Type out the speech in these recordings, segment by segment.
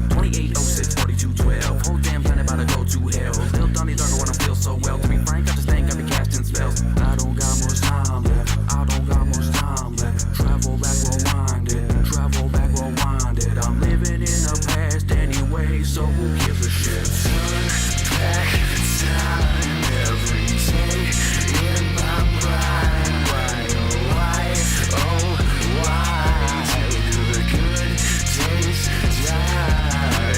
2806 4212. Whole damn planet about to go to hell. Little Donnie Darko wanna feel so well. To be frank, I just think I be casting spells. I don't got much time left. I don't got much time left. Travel back, rewind it. Travel back, rewind it. I'm living in the past anyway, so who gives a shit? Turn back time every day in my mind. Why, oh why do the good days die?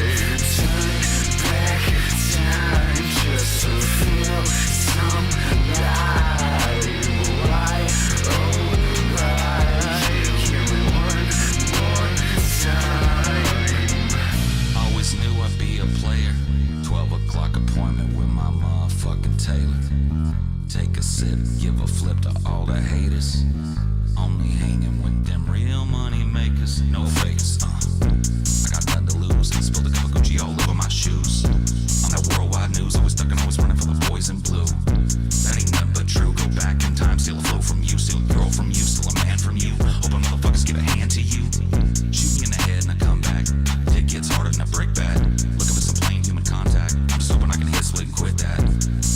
Turn back time just to feel some life. Why, oh why? Give me one more time. Always knew I'd be a player. 12 o'clock appointment with my motherfucking tailor. Take a sip, give a flip to all the haters. Only hanging with them real money makers. No fakes, I got nothing to lose. Spilled a cup of Gucci all over my shoes. I'm that worldwide news, always stuck and always running for the boys in blue. That ain't nothing but true. Go back in time, steal a flow from you, steal a girl from you, steal a man from you. Hoping motherfuckers get a hand to you. Shoot me in the head and I come back. Hit gets harder than a brick bat. Looking for some plain human contact. I'm just hoping I can hit split and quit that.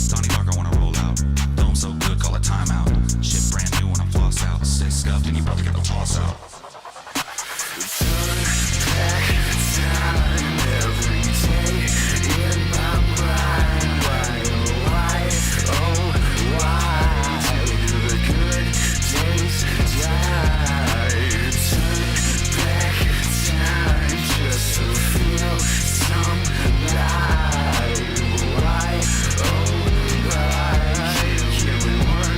Donnie Darko wanna roll out. Dome so good, call it timeout. Shit brand new when I floss out. Stay scuffed and you probably get the toss out. Turn back time every day in my mind. Why, oh why do the good days die? Turn back time just to feel some life. Why, oh why? Give me one more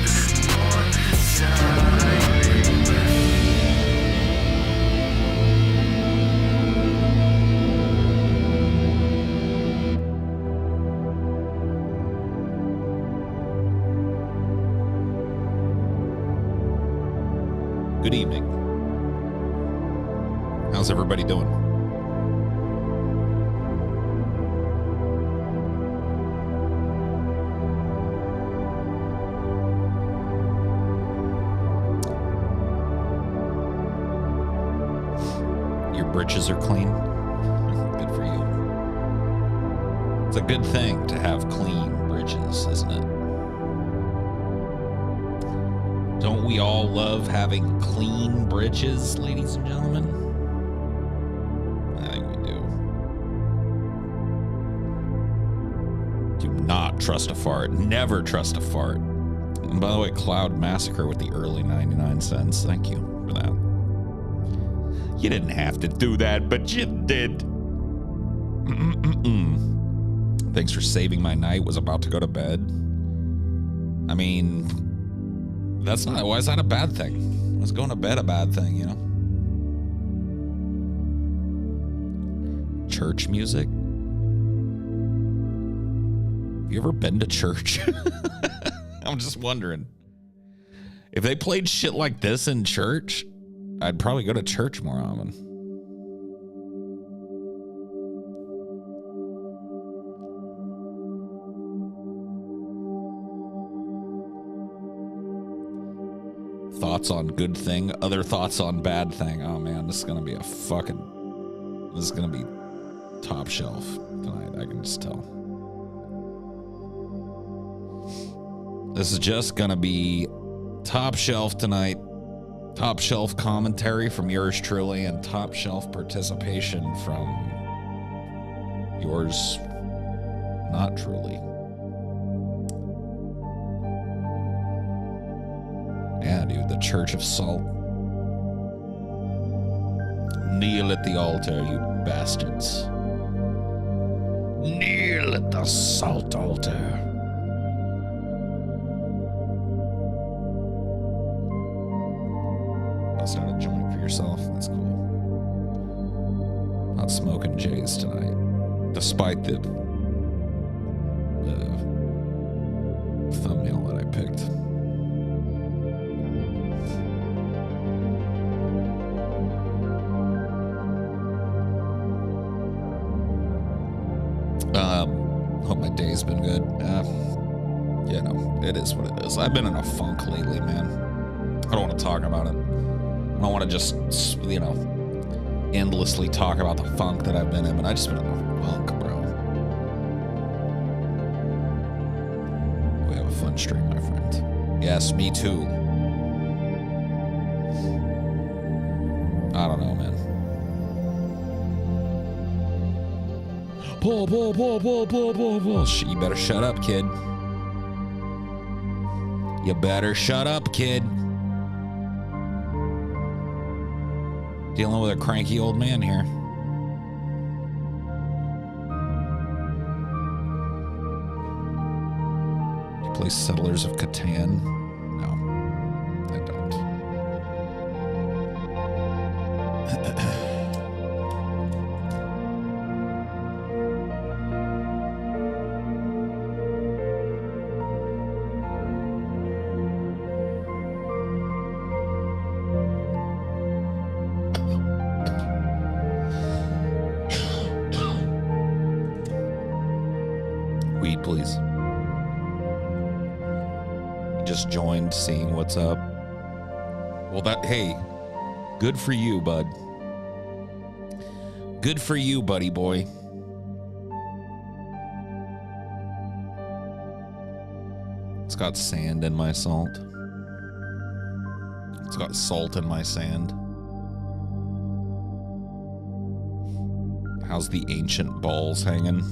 time. Good evening. How's everybody doing? Your britches are clean? Good for you. It's a good thing to have clean britches, isn't it? Don't we all love having clean britches, ladies and gentlemen? I think we do. Do not trust a fart. Never trust a fart. And by the way, Cloud Massacre with the early 99 cents. Thank you for that. You didn't have to do that, but you did. Thanks for saving my night. Was about to go to bed. I mean, that's not, why is that a bad thing? Was going to bed a bad thing, you know? Church music? Have you ever been to church? I'm just wondering. If they played shit like this in church, I'd probably go to church more often. Thoughts on good thing, other thoughts on bad thing. Oh man, this is gonna be this is gonna be top shelf tonight, I can just tell. This is just gonna be top shelf tonight. Top shelf commentary from yours truly and top shelf participation from yours not truly. Yeah, dude, the Church of Salt. Kneel at the altar, you bastards. Kneel at the salt altar. Bust out a joint for yourself. That's cool. Not smoking J's tonight, despite the thumbnail that I picked. Hope my day's been good. Yeah, no, it is what it is. I've been in a funk lately, man. I don't want to talk about it. I don't want to just, endlessly talk about the funk that I've been in, but I just been in a funk, bro. We have a fun stream, my friend. Yes, me too. I don't know, man. Pull. You better shut up, kid. You better shut up, kid. Dealing with a cranky old man here. Do you play Settlers of Catan? No, I don't. Weed, please. Just joined, seeing what's up. Well, hey, good for you, bud. Good for you, buddy boy. It's got sand in my salt. It's got salt in my sand. How's the ancient balls hanging?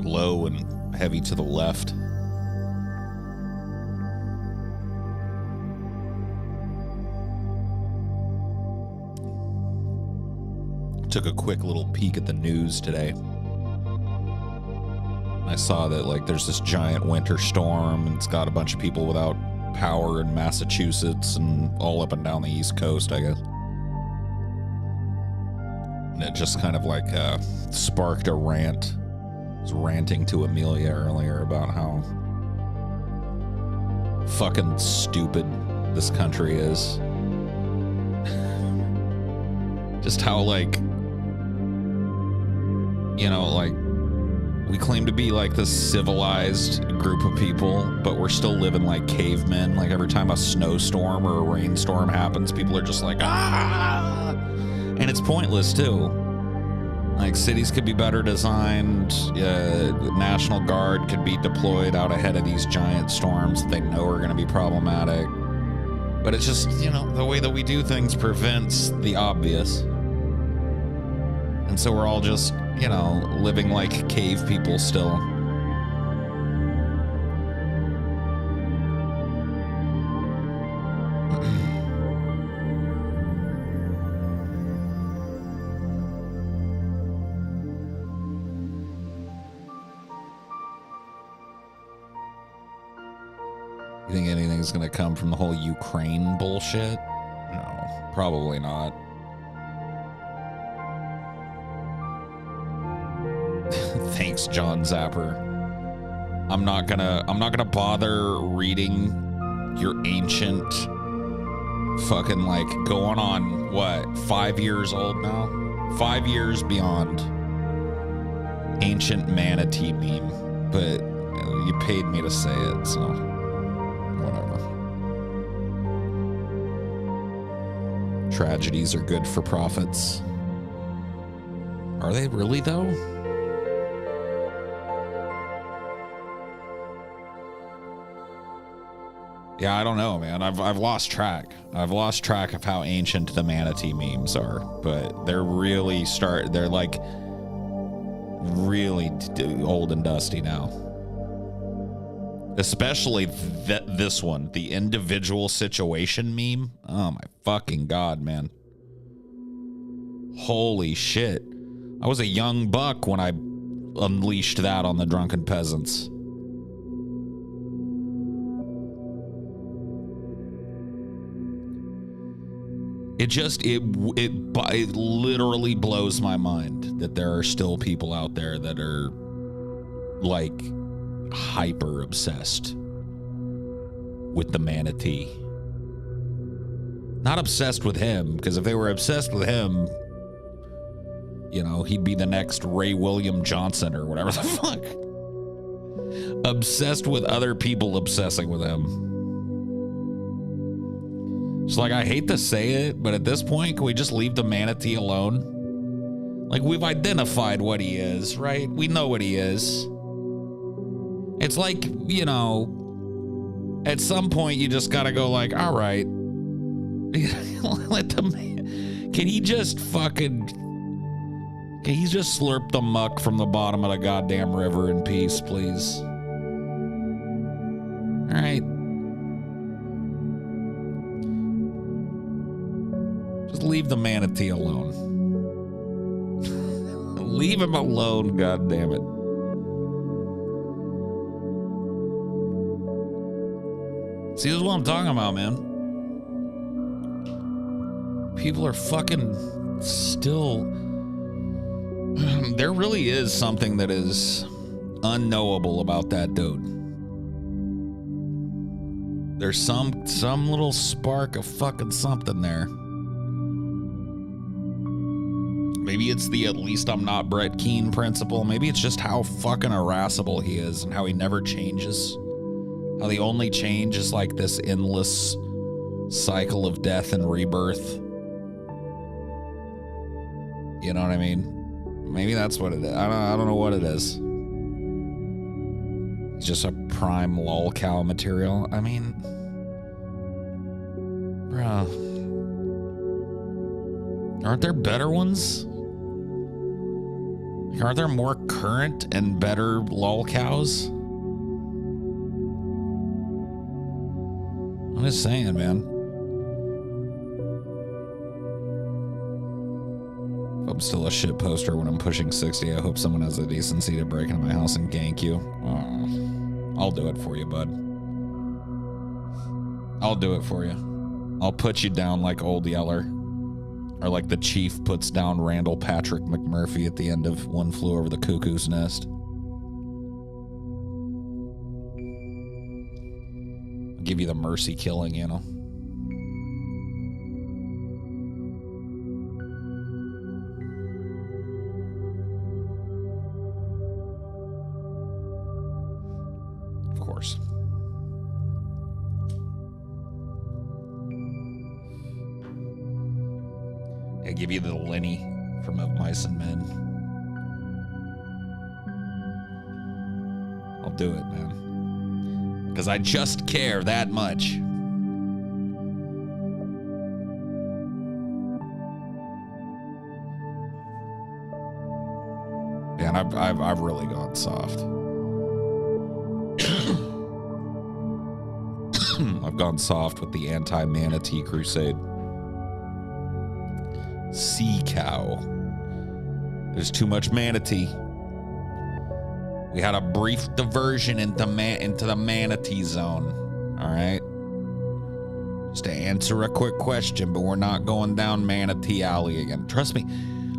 Low and heavy to the left. Took a quick little peek at the news today. I saw that like there's this giant winter storm and it's got a bunch of people without power in Massachusetts and all up and down the East Coast, I guess. And it just kind of like sparked a rant. I was ranting to Amelia earlier about how fucking stupid this country is. Just how like, you know, like we claim to be like this civilized group of people, but we're still living like cavemen. Like every time a snowstorm or a rainstorm happens, people are just like, ah! And it's pointless too. Like cities could be better designed. National Guard could be deployed out ahead of these giant storms that they know are going to be problematic. But it's just, you know, the way that we do things prevents the obvious. And so we're all just, you know, living like cave people still. You think anything's gonna come from the whole Ukraine bullshit? No, probably not. Thanks, John Zapper. I'm not gonna bother reading your ancient fucking like going on what 5 years old now? 5 years beyond ancient manatee meme, but you paid me to say it, so whatever. Tragedies are good for profits. Are they really though? Yeah, I don't know, man. I've lost track. I've lost track of how ancient the manatee memes are, but they're really they're like really old and dusty now. Especially this one, the individual situation meme. Oh my fucking God, man. Holy shit. I was a young buck when I unleashed that on the drunken peasants. It literally blows my mind that there are still people out there that are like hyper obsessed with the manatee. Not obsessed with him, because if they were obsessed with him, you know, he'd be the next Ray William Johnson or whatever the fuck. Obsessed with other people obsessing with him. It's like, I hate to say it, but at this point, can we just leave the manatee alone? Like, we've identified what he is, right? We know what he is. It's like, you know, at some point you just gotta go like, all right, let the man, can he just slurp the muck from the bottom of the goddamn river in peace, please? All right. Just leave the manatee alone. Leave him alone, goddammit. See, this is what I'm talking about, man. People are fucking still... There really is something that is unknowable about that dude. There's some little spark of fucking something there. Maybe it's the at least I'm not Brett Keane principle. Maybe it's just how fucking irascible he is and how he never changes. How the only change is like this endless cycle of death and rebirth. You know what I mean? Maybe that's what it is. I don't know what it is. It's just a prime lolcow material. I mean, bro, aren't there better ones? Aren't there more current and better lolcows? I'm just saying, man. If I'm still a shit poster when I'm pushing 60, I hope someone has the decency to break into my house and gank you. I'll do it for you, bud. I'll do it for you. I'll put you down like Old Yeller. Or like the Chief puts down Randall Patrick McMurphy at the end of One Flew Over the Cuckoo's Nest. I'll give you the mercy killing, you know. Of course. I give you the Lenny from Of Mice and Men. I'll do it, man. Because I just care that much. Man, I've really gone soft. I've gone soft with the anti-manatee crusade. Sea cow. There's too much manatee. We had a brief diversion into the manatee zone. All right. Just to answer a quick question, but we're not going down Manatee Alley again. Trust me.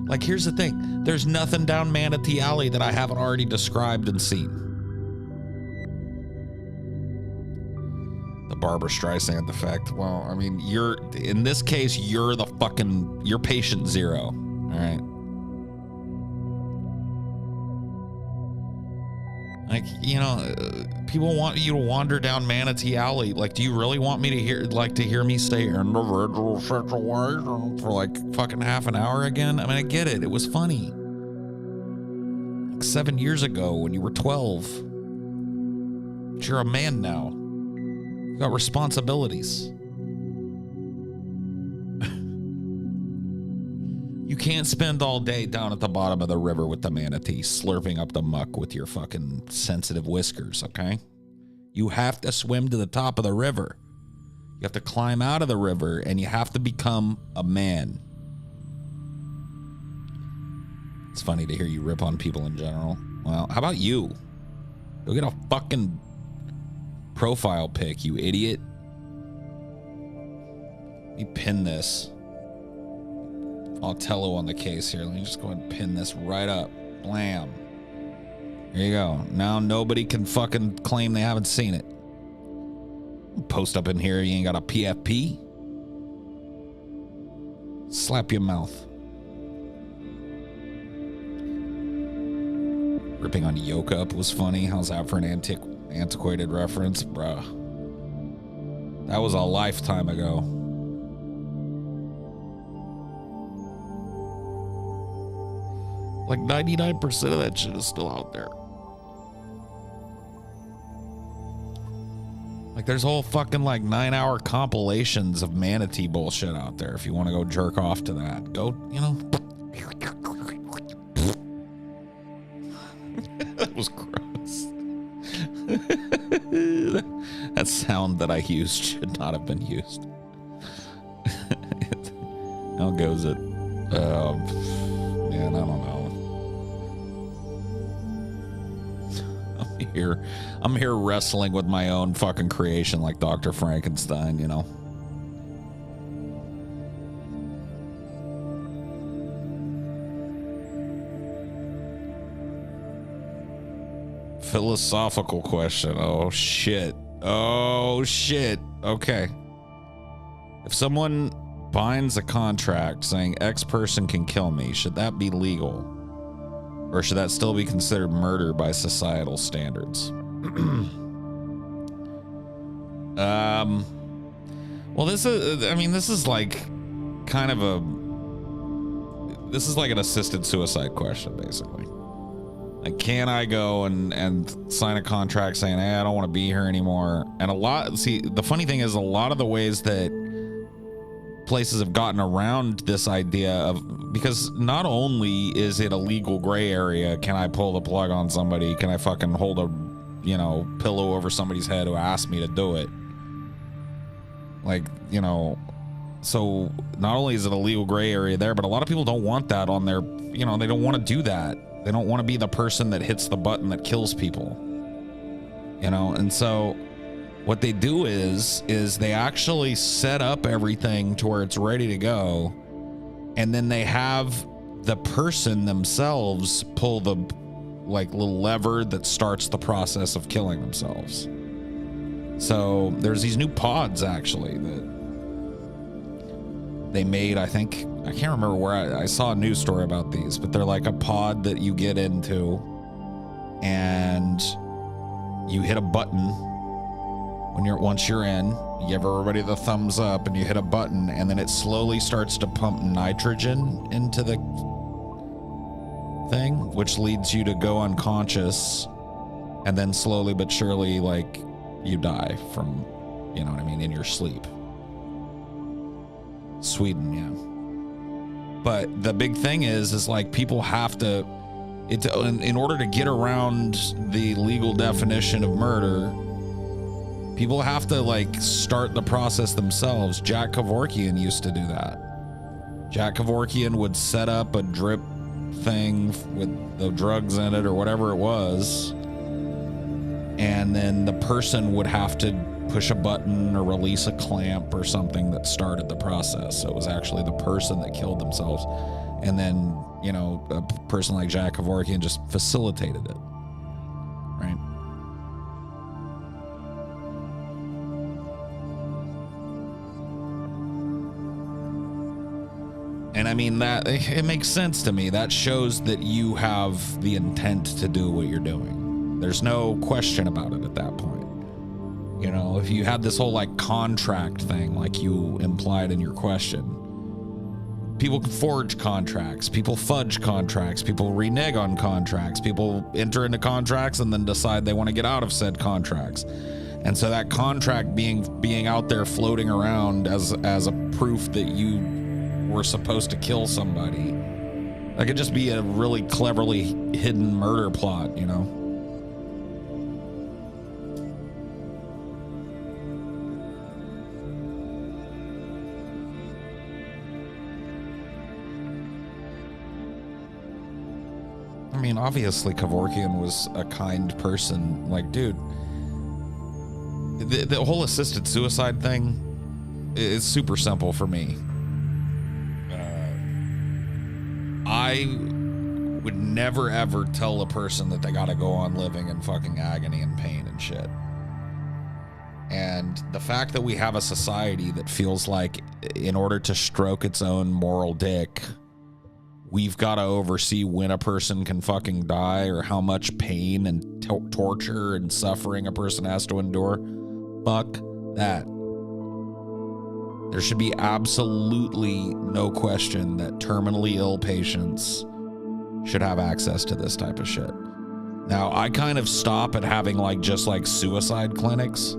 Like, here's the thing. There's nothing down Manatee Alley that I haven't already described and seen. The Barbara Streisand effect. Well, I mean, in this case, you're patient zero. All right. Like, you know, people want you to wander down Manatee Alley. Like, do you really want me to hear me stay individual situation for like fucking half an hour again? I mean, I get it. It was funny. Like 7 years ago when you were 12. But you're a man now. You got responsibilities. You can't spend all day down at the bottom of the river with the manatee, slurping up the muck with your fucking sensitive whiskers, okay? You have to swim to the top of the river. You have to climb out of the river, and you have to become a man. It's funny to hear you rip on people in general. Well, how about you? Go get a fucking profile pic, you idiot. Let me pin this. Othello on the case here. Let me just go ahead and pin this right up. Blam. There you go. Now nobody can fucking claim they haven't seen it. Post up in here, you ain't got a PFP. Slap your mouth. Ripping on Yoke Up was funny. How's that for an antiquated reference? Bruh. That was a lifetime ago. Like 99% of that shit is still out there. Like there's whole fucking like 9-hour compilations of manatee bullshit out there. If you want to go jerk off to that, go, you know. That was gross. That sound that I used should not have been used. How goes it? Man, I don't know. I'm here wrestling with my own fucking creation like Dr. Frankenstein, you know. Philosophical question. Oh shit. Oh shit. Okay. If someone binds a contract saying X person can kill me, should that be legal? Or should that still be considered murder by societal standards? Well, this is like kind of this is like an assisted suicide question, basically. Like, can I go and sign a contract saying, hey, I don't want to be here anymore? And the funny thing is, a lot of the ways that places have gotten around this idea of, because not only is it a legal gray area, can I pull the plug on somebody? Can I fucking hold a, you know, pillow over somebody's head who asked me to do it? Like, you know, so not only is it a legal gray area there, but a lot of people don't want that on their, you know, they don't want to do that. They don't want to be the person that hits the button that kills people, you know? And so what they do is they actually set up everything to where it's ready to go. And then they have the person themselves pull the like little lever that starts the process of killing themselves. So there's these new pods actually that they made, I think, I can't remember where I saw a news story about these, but they're like a pod that you get into and you hit a button once you're in, you give everybody the thumbs up and you hit a button, and then it slowly starts to pump nitrogen into the thing, which leads you to go unconscious, and then slowly but surely, like, you die from, you know what I mean, in your sleep. Sweden, yeah. But the big thing is like people have to, in order to get around the legal definition of murder, people have to like start the process themselves. Jack Kevorkian used to do that. Jack Kevorkian would set up a drip thing with the drugs in it or whatever it was, and then the person would have to push a button or release a clamp or something that started the process. So it was actually the person that killed themselves. And then, you know, a person like Jack Kevorkian just facilitated it. Right? And I mean, that it makes sense to me. That shows that you have the intent to do what you're doing. There's no question about it at that point. You know, if you had this whole like contract thing, like you implied in your question, people forge contracts, people fudge contracts, people renege on contracts, people enter into contracts and then decide they want to get out of said contracts. And so that contract being out there floating around as a proof that you were supposed to kill somebody, that could just be a really cleverly hidden murder plot, you know? I mean, obviously Kevorkian was a kind person. Like, dude, the whole assisted suicide thing is super simple for me. I would never ever tell a person that they gotta go on living in fucking agony and pain and shit. And the fact that we have a society that feels like in order to stroke its own moral dick, we've got to oversee when a person can fucking die or how much pain and torture and suffering a person has to endure. Fuck that. There should be absolutely no question that terminally ill patients should have access to this type of shit. Now, I kind of stop at having like just like suicide clinics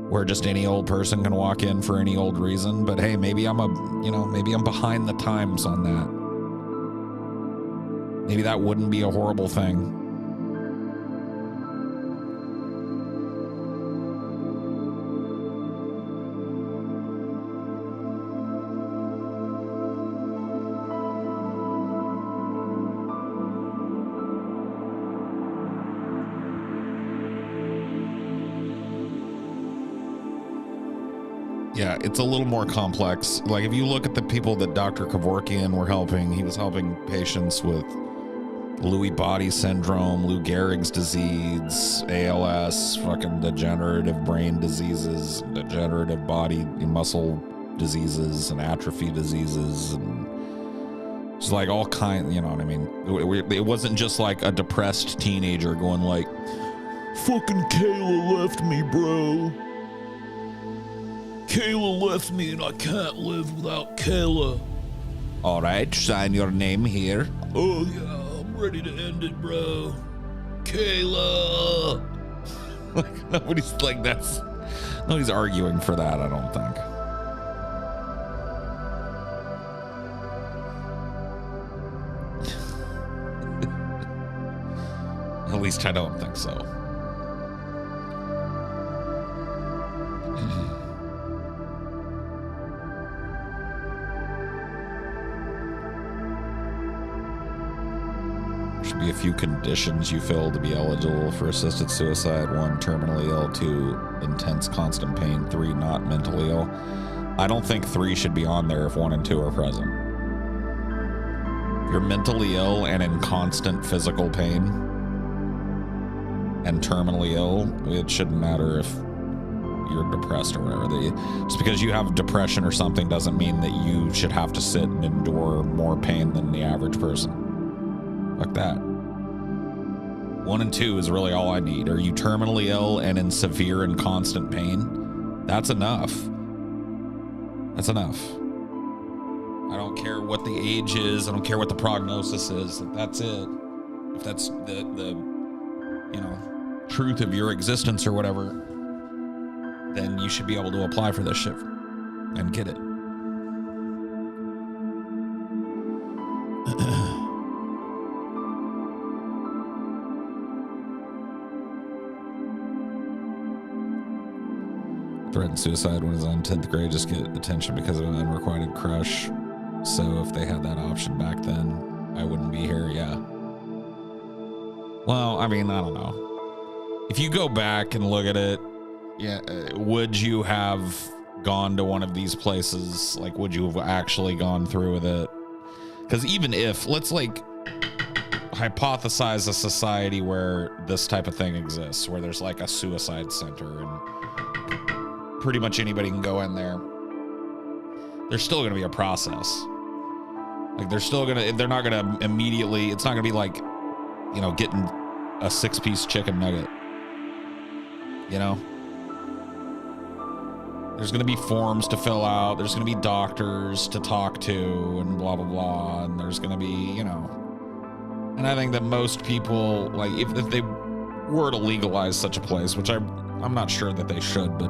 where just any old person can walk in for any old reason. But hey, maybe I'm maybe I'm behind the times on that. Maybe that wouldn't be a horrible thing. Yeah, it's a little more complex. Like if you look at the people that Dr. Kevorkian were helping, he was helping patients with Lewy body syndrome, Lou Gehrig's disease, ALS, fucking degenerative brain diseases, degenerative body and muscle diseases, and atrophy diseases, and it's like all kinds, you know what I mean? It wasn't just like a depressed teenager going like, fucking Kayla left me, bro. Kayla left me and I can't live without Kayla. All right, sign your name here. Oh yeah, I'm ready to end it, bro. Kayla. Like nobody's like nobody's arguing for that, I don't think. At least I don't think so. Should be a few conditions you fill to be eligible for assisted suicide. 1, terminally ill. 2, intense constant pain. 3, not mentally ill. I don't think 3 should be on there if 1 and 2 are present. If you're mentally ill and in constant physical pain and terminally ill, it shouldn't matter if you're depressed or whatever. Just because you have depression or something doesn't mean that you should have to sit and endure more pain than the average person. Fuck that. 1 and 2 is really all I need. Are you terminally ill and in severe and constant pain? That's enough. That's enough. I don't care what the age is. I don't care what the prognosis is. If that's it. If that's the truth of your existence or whatever, then you should be able to apply for this shit and get it. Threatened suicide when he was in 10th grade, just get attention because of an unrequited crush. So if they had that option back then, I wouldn't be here. Yeah. Well, I mean, I don't know. If you go back and look at it, yeah, would you have gone to one of these places? Like, would you have actually gone through with it? Because even if, let's like hypothesize a society where this type of thing exists, where there's like a suicide center and pretty much anybody can go in there. There's still going to be a process. Like they're not going to immediately, it's not going to be like, getting a 6-piece chicken nugget. There's going to be forms to fill out. There's going to be doctors to talk to and blah, blah, blah. And there's going to be, and I think that most people, like if they were to legalize such a place, which I'm not sure that they should, but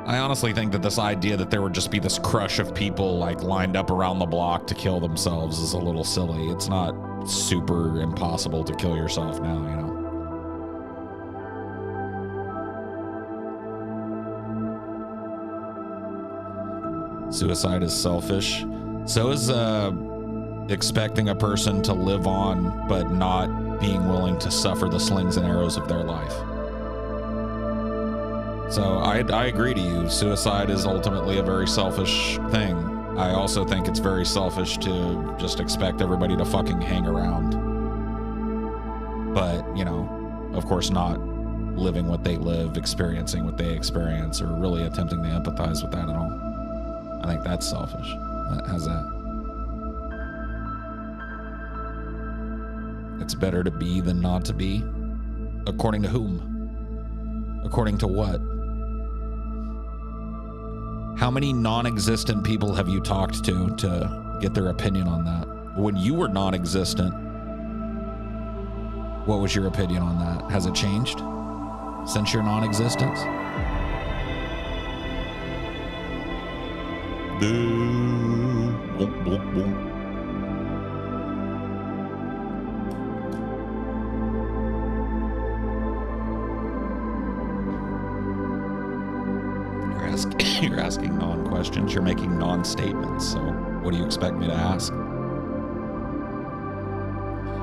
I honestly think that this idea that there would just be this crush of people like lined up around the block to kill themselves is a little silly. It's not super impossible to kill yourself now, Suicide is selfish. So is expecting a person to live on but not being willing to suffer the slings and arrows of their life. So I agree to you. Suicide is ultimately a very selfish thing. I also think it's very selfish to just expect everybody to fucking hang around. But, of course not living what they live, experiencing what they experience, or really attempting to empathize with that at all. I think that's selfish. How's that? It's better to be than not to be. According to whom? According to what? How many non-existent people have you talked to get their opinion on that? when you were non-existent, what was your opinion on that? Has it changed since your non-existence? You're asking non-questions. You're making non-statements. So what do you expect me to ask?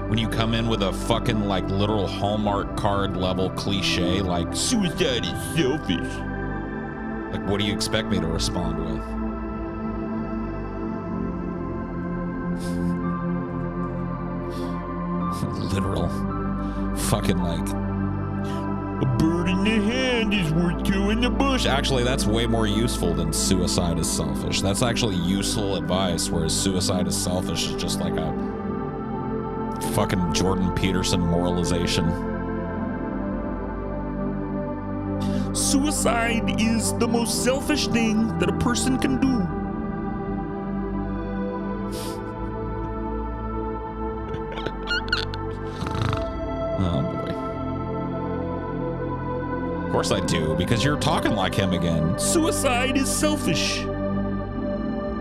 When you come in with a fucking like literal Hallmark card level cliche like suicide is selfish, like what do you expect me to respond with? Literal fucking like a bird in the hand is worth two in the bush. Actually, that's way more useful than suicide is selfish. That's actually useful advice, whereas suicide is selfish is just like a fucking Jordan Peterson moralization. Suicide is the most selfish thing that a person can do. Oh boy. Of course I do, because you're talking like him again. Suicide is selfish.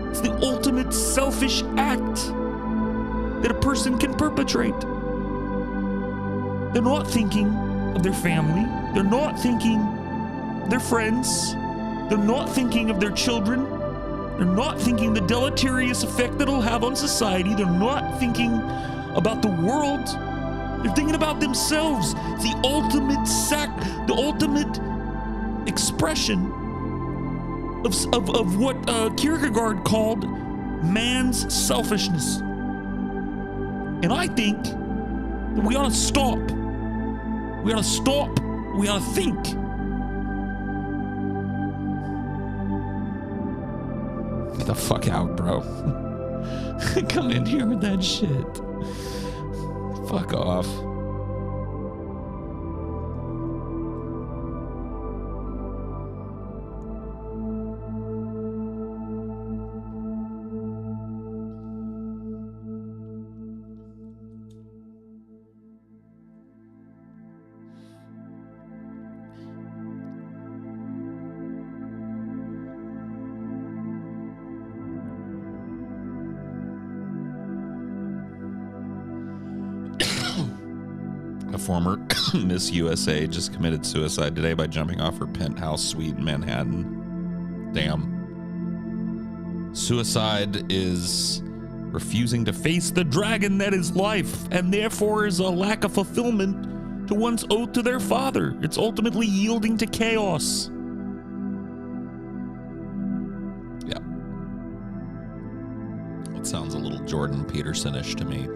It's the ultimate selfish act that a person can perpetrate. They're not thinking of their family. They're not thinking of their friends. They're not thinking of their children. They're not thinking the deleterious effect that it'll have on society. They're not thinking about the world. They're thinking about themselves. It's the ultimate the ultimate expression of what Kierkegaard called man's selfishness. And I think that we ought to stop. We ought to stop. We ought to think. Get the fuck out, bro. Come in here with that shit. Fuck off. Former Miss USA just committed suicide today by jumping off her penthouse suite in Manhattan. Damn. Suicide is refusing to face the dragon that is life, and therefore is a lack of fulfillment to one's oath to their father. It's ultimately yielding to chaos. Yeah. It sounds a little Jordan Peterson-ish to me.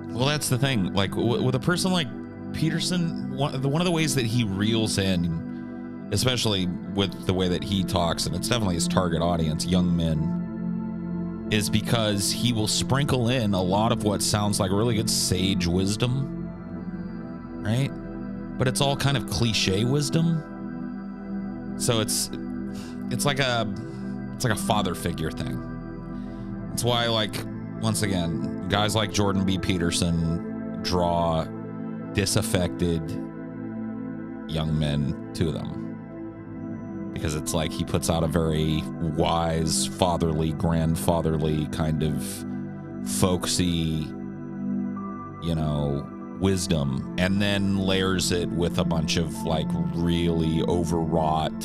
Well, that's the thing. Like with a person like Peterson, one of the ways that he reels in, especially with the way that he talks, and it's definitely his target audience, young men, is because he will sprinkle in a lot of what sounds like really good sage wisdom, right? But it's all kind of cliche wisdom. So it's like a father figure thing. That's why, like, once again, guys like Jordan B. Peterson draw disaffected young men to them, because it's like he puts out a very wise, fatherly, grandfatherly kind of folksy, wisdom, and then layers it with a bunch of like really overwrought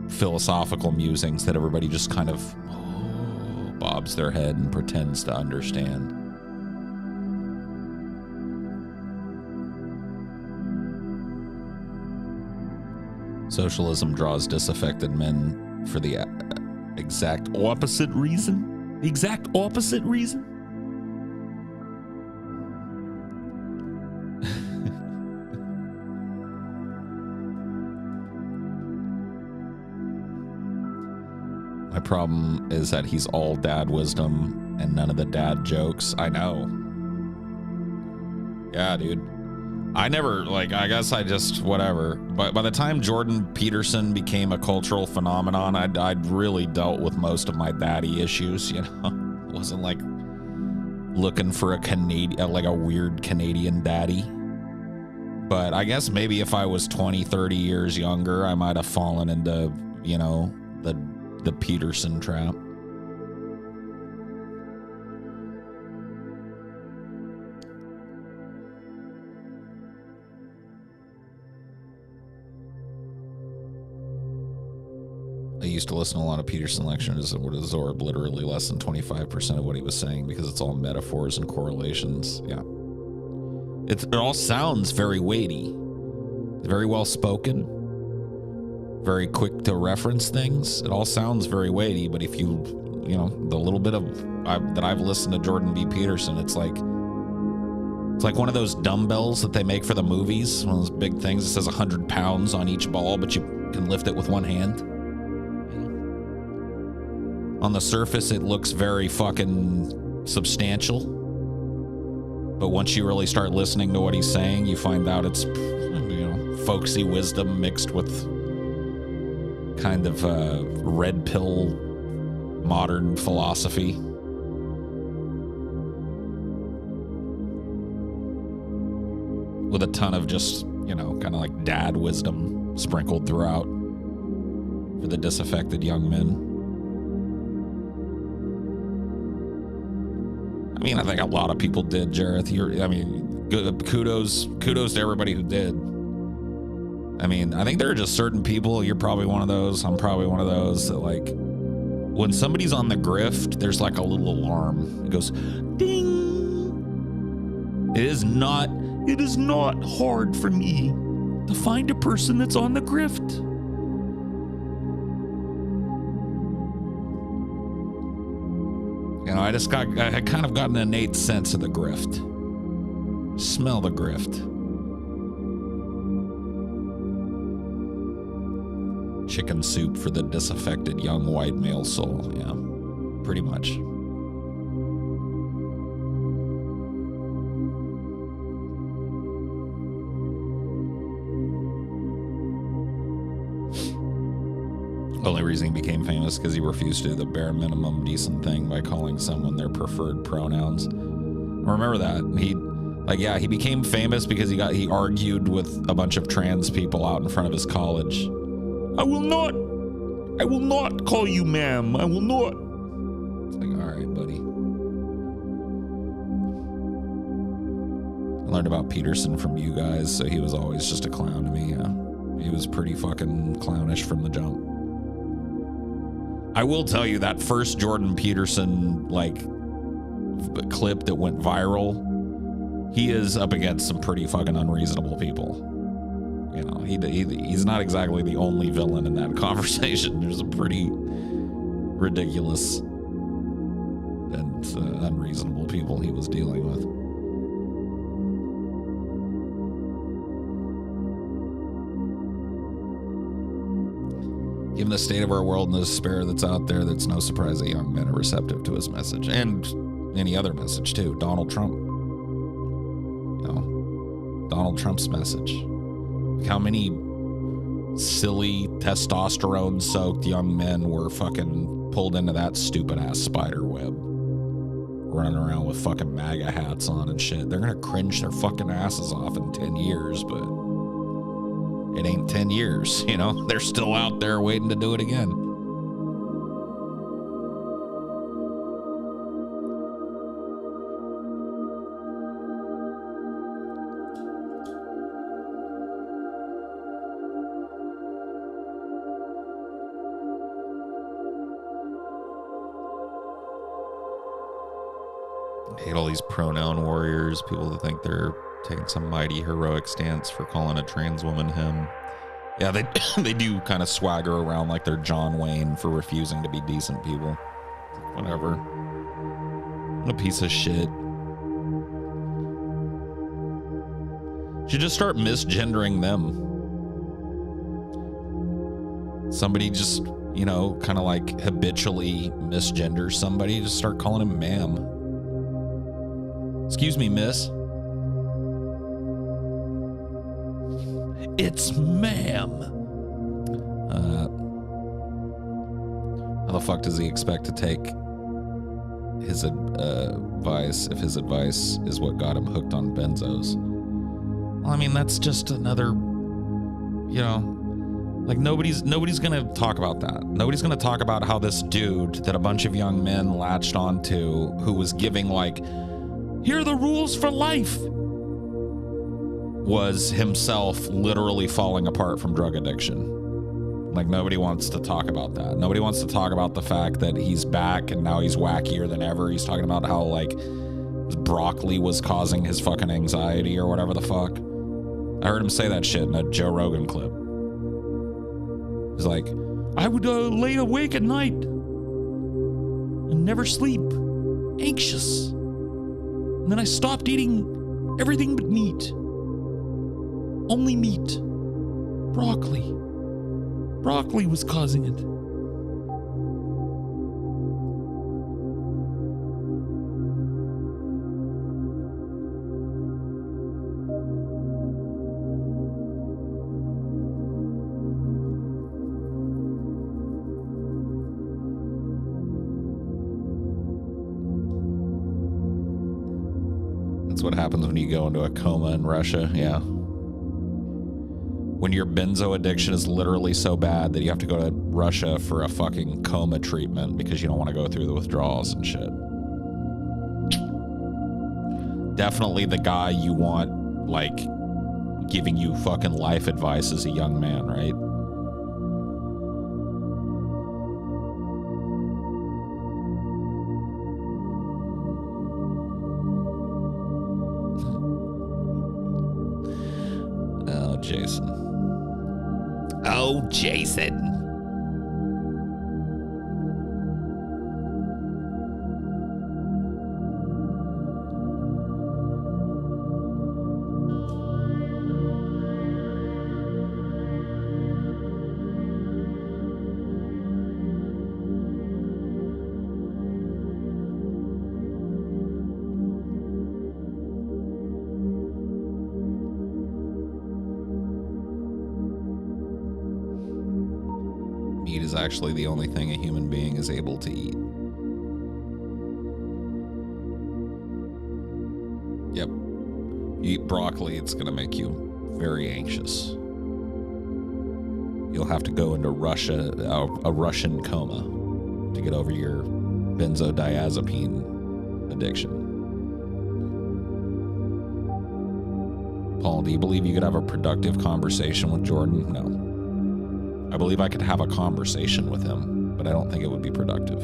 philosophical musings that everybody just kind of bobs their head and pretends to understand. Socialism draws disaffected men for the exact opposite reason. The exact opposite reason. My problem is that he's all dad wisdom and none of the dad jokes. I know. Yeah, dude. I never, like, I guess I just, whatever. But by the time Jordan Peterson became a cultural phenomenon, I'd really dealt with most of my daddy issues, you know? It wasn't like looking for a Canadian, like a weird Canadian daddy. But I guess maybe if I was 20, 30 years younger, I might have fallen into, you know, the Peterson trap. I used to listen to a lot of Peterson lectures and would absorb literally less than 25% of what he was saying because it's all metaphors and correlations. Yeah. It all sounds very weighty, very well spoken, very quick to reference things. It all sounds very weighty, but if you know, the little bit that I've listened to Jordan B. Peterson, it's like one of those dumbbells that they make for the movies, one of those big things that says 100 pounds on each ball, but you can lift it with one hand. On the surface, it looks very fucking substantial. But once you really start listening to what he's saying, you find out it's, you know, folksy wisdom mixed with kind of red pill modern philosophy. With a ton of just, you know, kind of like dad wisdom sprinkled throughout for the disaffected young men. I mean, I think a lot of people did, Jareth. Kudos to everybody who did. I mean, I think there are just certain people, you're probably one of those, I'm probably one of those, that like, when somebody's on the grift, there's like a little alarm. It goes, ding. It is not hard for me to find a person that's on the grift. You know, I kind of got an innate sense of the grift. Smell the grift. Chicken soup for the disaffected young white male soul. Yeah, pretty much. Only reason he became famous because he refused to do the bare minimum decent thing by calling someone their preferred pronouns. Remember that. He became famous because he argued with a bunch of trans people out in front of his college. I will not call you ma'am. I will not. It's like, all right, buddy. I learned about Peterson from you guys, so he was always just a clown to me. Yeah. He was pretty fucking clownish from the jump. I will tell you that first Jordan Peterson clip that went viral, he is up against some pretty fucking unreasonable people. You know, he's not exactly the only villain in that conversation. There's a pretty ridiculous and unreasonable people he was dealing with. Given the state of our world and the despair that's out there, that's no surprise that young men are receptive to his message and any other message too. Donald Trump. You know, Donald Trump's message. How many silly testosterone-soaked young men were fucking pulled into that stupid-ass spider web, running around with fucking MAGA hats on and shit. They're gonna cringe their fucking asses off in 10 years, but it ain't 10 years, you know? They're still out there waiting to do it again. I hate all these pronoun warriors, people that think they're taking some mighty heroic stance for calling a trans woman him. Yeah, they do kind of swagger around like they're John Wayne for refusing to be decent people. Whatever. What a piece of shit. Should just start misgendering them. Somebody just, you know, kind of like habitually misgenders somebody, just start calling him ma'am. Excuse me, miss. It's ma'am. How the fuck does he expect to take his advice if his advice is what got him hooked on benzos? Well, I mean, that's just another, you know, like nobody's gonna talk about that. Nobody's gonna talk about how this dude that a bunch of young men latched onto, who was giving like, here are the rules for life, was himself literally falling apart from drug addiction. Like, nobody wants to talk about that. Nobody wants to talk about the fact that he's back and now he's wackier than ever. He's talking about how, like, broccoli was causing his fucking anxiety or whatever the fuck. I heard him say that shit in a Joe Rogan clip. He's like, I would lay awake at night and never sleep, anxious. And then I stopped eating everything but meat. Only meat. Broccoli. Broccoli was causing it. That's what happens when you go into a coma in Russia, yeah. When your benzo addiction is literally so bad that you have to go to Russia for a fucking coma treatment because you don't want to go through the withdrawals and shit. Definitely the guy you want, like, giving you fucking life advice as a young man, right? Oh, Jason. Oh, Jason. Meat is actually the only thing a human being is able to eat. Yep. You eat broccoli, it's going to make you very anxious. You'll have to go into Russia, a Russian coma, to get over your benzodiazepine addiction. Paul, do you believe you could have a productive conversation with Jordan? No. I believe I could have a conversation with him, but I don't think it would be productive.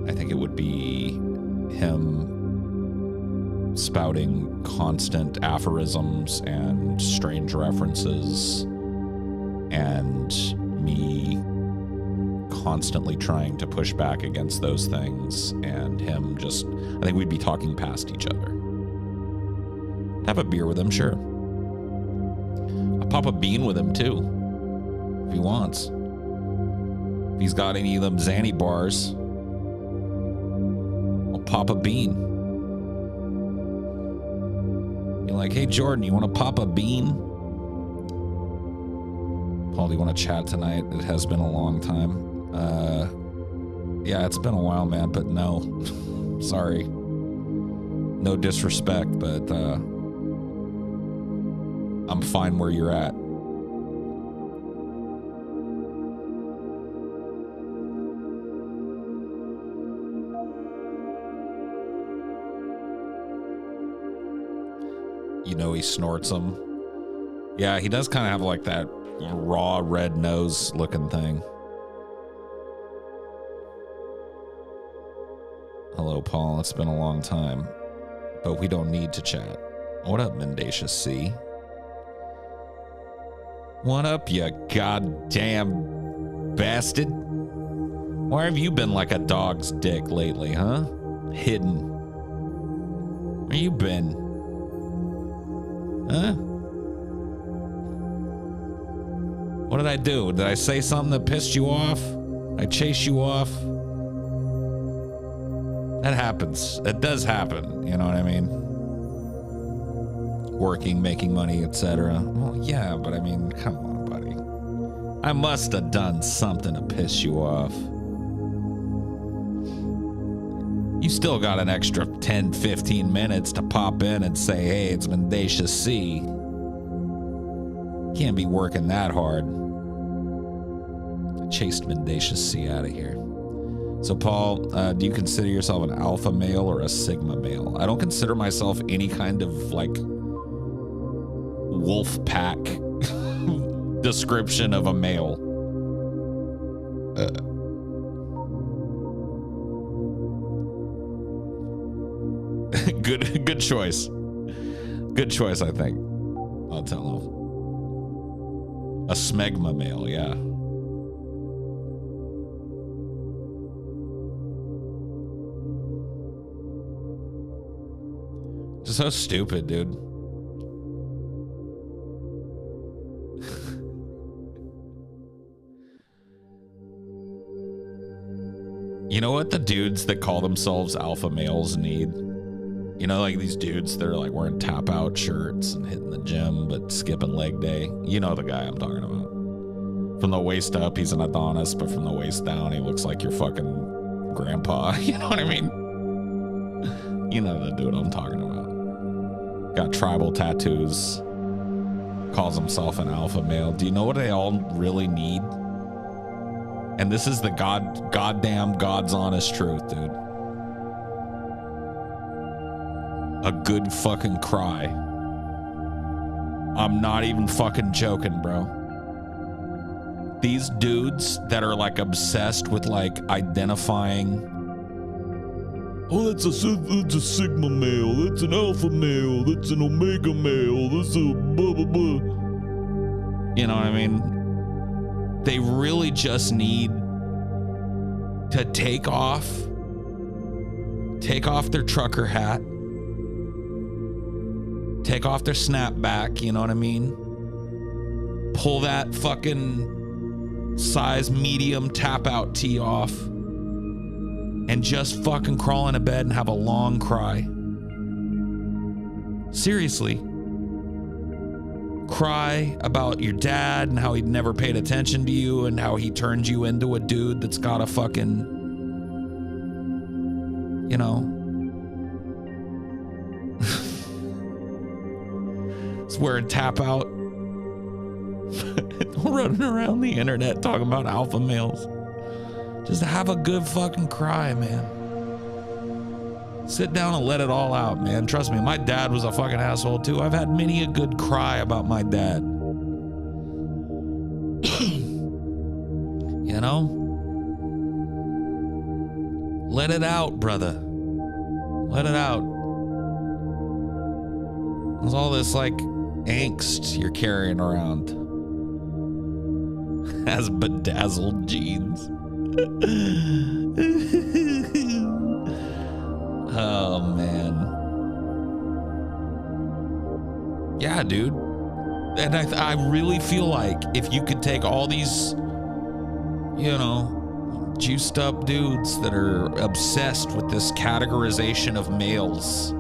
I think it would be him spouting constant aphorisms and strange references, and me constantly trying to push back against those things, and him just, I think we'd be talking past each other. Have a beer with him, sure. I'll pop a bean with him too, if he wants. If he's got any of them Xanny bars, I'll pop a bean. Be like, hey Jordan, you want to pop a bean? Paul, do you want to chat tonight? It has been a long time. Yeah, it's been a while, man, but no. Sorry. No disrespect, but I'm fine where you're at. You know, he snorts them. Yeah, he does kind of have like that raw red nose looking thing. Hello, Paul. It's been a long time, but we don't need to chat. What up, Mendacious C? What up, you goddamn bastard? Why have you been like a dog's dick lately, huh? Hidden. Where you been? Huh? What did I do? Did I say something that pissed you off? I chase you off? That happens. It does happen. You know what I mean? working, making money, etc. Well, yeah, but I mean, come on, buddy. I must have done something to piss you off. You still got an extra 10, 15 minutes to pop in and say, hey, it's Mendacious C. Can't be working that hard. I chased Mendacious C out of here. So, Paul, do you consider yourself an alpha male or a sigma male? I don't consider myself any kind of, like, wolf pack description of a male. Good choice. Good choice, I think. I'll tell him. A smegma male, yeah. Just so stupid, dude. You know what the dudes that call themselves alpha males need? You know, like these dudes that are like wearing tap out shirts and hitting the gym but skipping leg day. You know the guy I'm talking about. From the waist up, he's an Adonis, but from the waist down, he looks like your fucking grandpa. You know what I mean? You know the dude I'm talking about. Got tribal tattoos. Calls himself an alpha male. Do you know what they all really need? And this is the goddamn God's honest truth, dude. A good fucking cry. I'm not even fucking joking, bro. These dudes that are like obsessed with like identifying, oh, that's a sigma male, that's an alpha male, that's an omega male, that's a blah blah blah. You know what I mean? They really just need to take off their trucker hat, take off their snapback, you know what I mean? Pull that fucking size medium tap out tee off and just fucking crawl into bed and have a long cry. Seriously. Cry about your dad and how he never paid attention to you and how he turned you into a dude that's got a fucking, you know, it's wearing tap out, running around the internet talking about alpha males. Just have a good fucking cry, man. Sit down and let it all out, man. Trust me, my dad was a fucking asshole too. I've had many a good cry about my dad. You know? Let it out, brother. Let it out. There's all this like angst you're carrying around. Has bedazzled jeans. Oh, man. Yeah, dude. And I really feel like if you could take all these, you know, juiced up dudes that are obsessed with this categorization of males,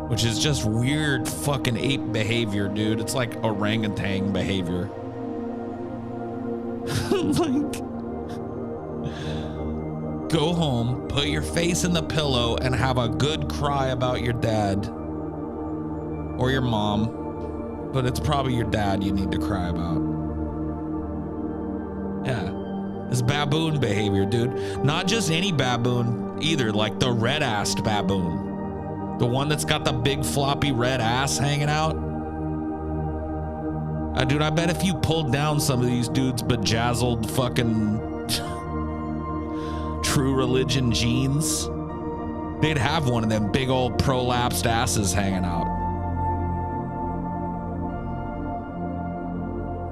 which is just weird fucking ape behavior, dude. It's like orangutan behavior. Like, go home, put your face in the pillow, and have a good cry about your dad or your mom, but it's probably your dad you need to cry about. Yeah, it's baboon behavior, dude. Not just any baboon either, like the red-assed baboon, the one that's got the big floppy red ass hanging out. Dude, I bet if you pulled down some of these dudes bejazzled fucking True Religion jeans, they'd have one of them big old prolapsed asses hanging out.